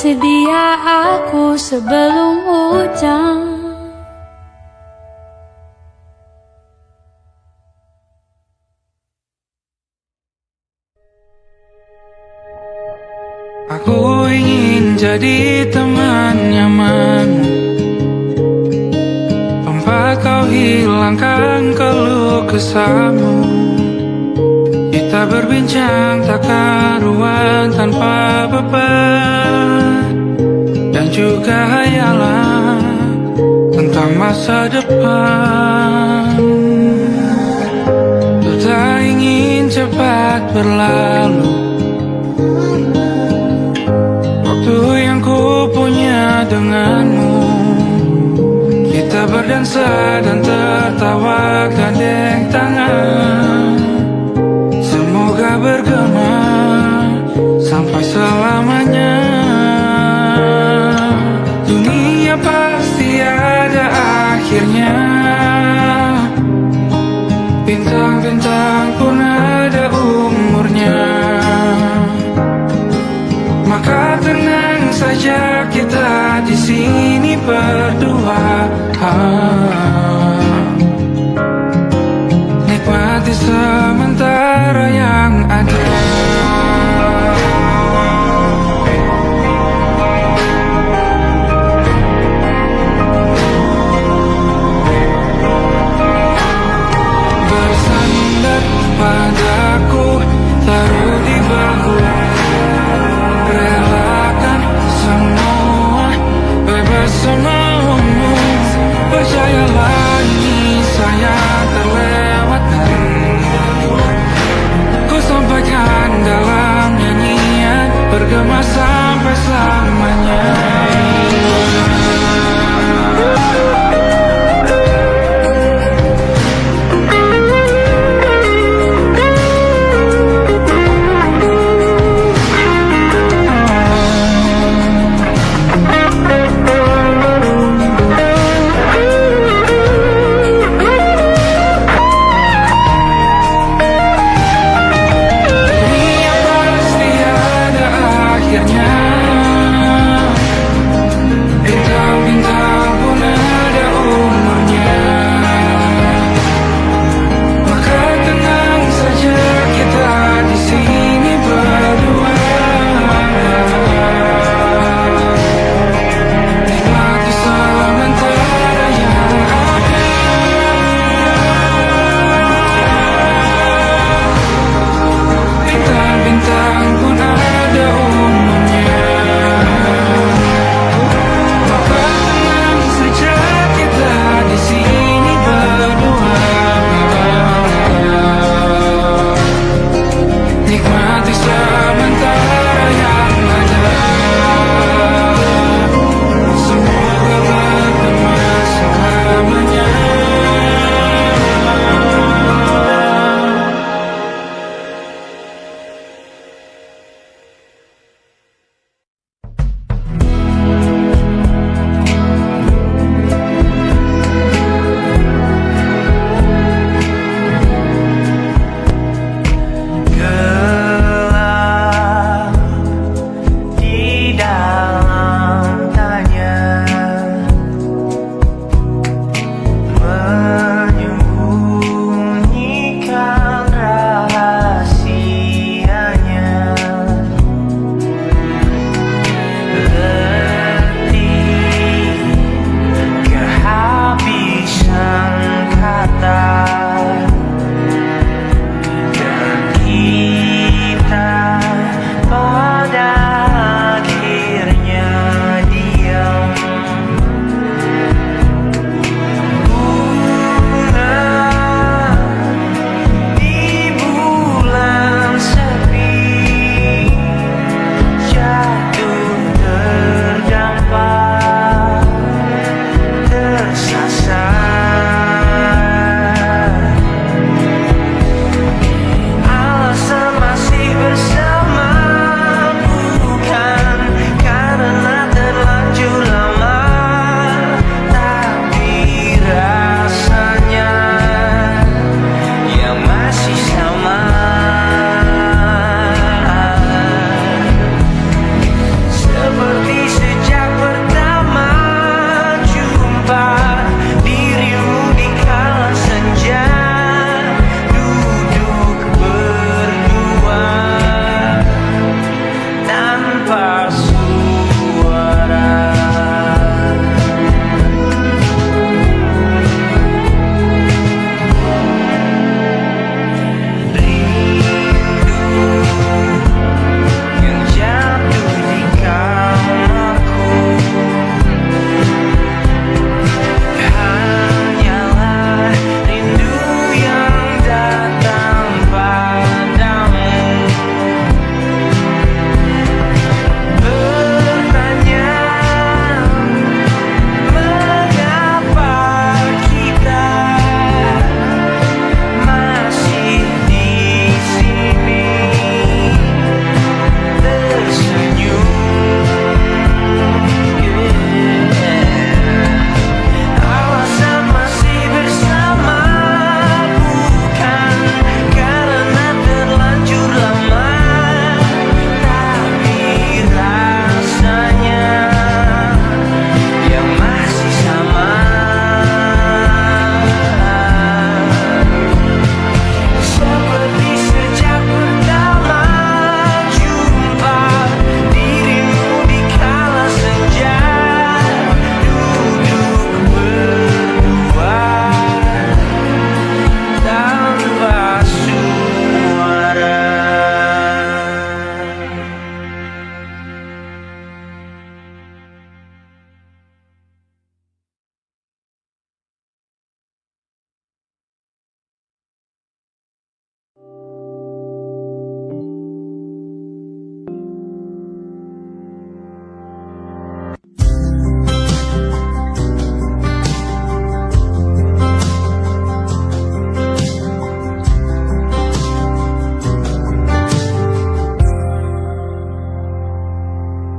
Sedia aku sebelum hujan. Sedia aku sebelum hujan. Aku ingin jadi teman nyamanmu, tempat kau hilangkan keluh kesahmu. Kita berbincang tak karuan tanpa beban, dan juga hayalan tentang masa depan. Ku tak ingin cepat berlalu waktu yang ku punya denganmu. Kita berdansa dan tertawa gandeng tangan. Semoga bergema sampai selamanya. Dunia pasti ada akhirnya. Bintang-bintang pun ada umurnya. Maka tenang saja kita di sini berdua. Nikmati sementara yang ada. Bersandar padaku, taruh di bahu. Relakan semua, bebas semaumu. Percayalah ini saya terlewatkan. Ku sampaikan dalam nyanyian, bergema sampai selamanya. Dunia pasti ada akhirnya. Bintang-bintang pun ada umurnya. Maka tenang saja kita di sini berdua. Nikmati sementara yang ada. Bintang-bintang pun ada umurnya. Maka tenang saja kita di sini berdua. Nikmati sementara yang ada. Semoga bergema selamanya. Gelap di dalam tanya, menyembunyikan rahasianya. Letih kehabisan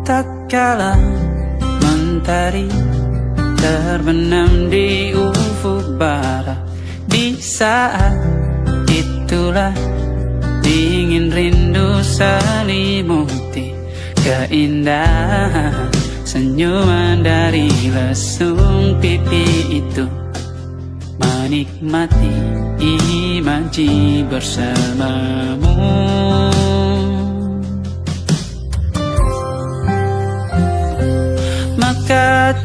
tak kala mentari terbenam di ufuk barat. Di saat itulah dingin rindu selimuti keindahan senyuman dari lesung pipi itu. Menikmati imaji bersamamu. Maka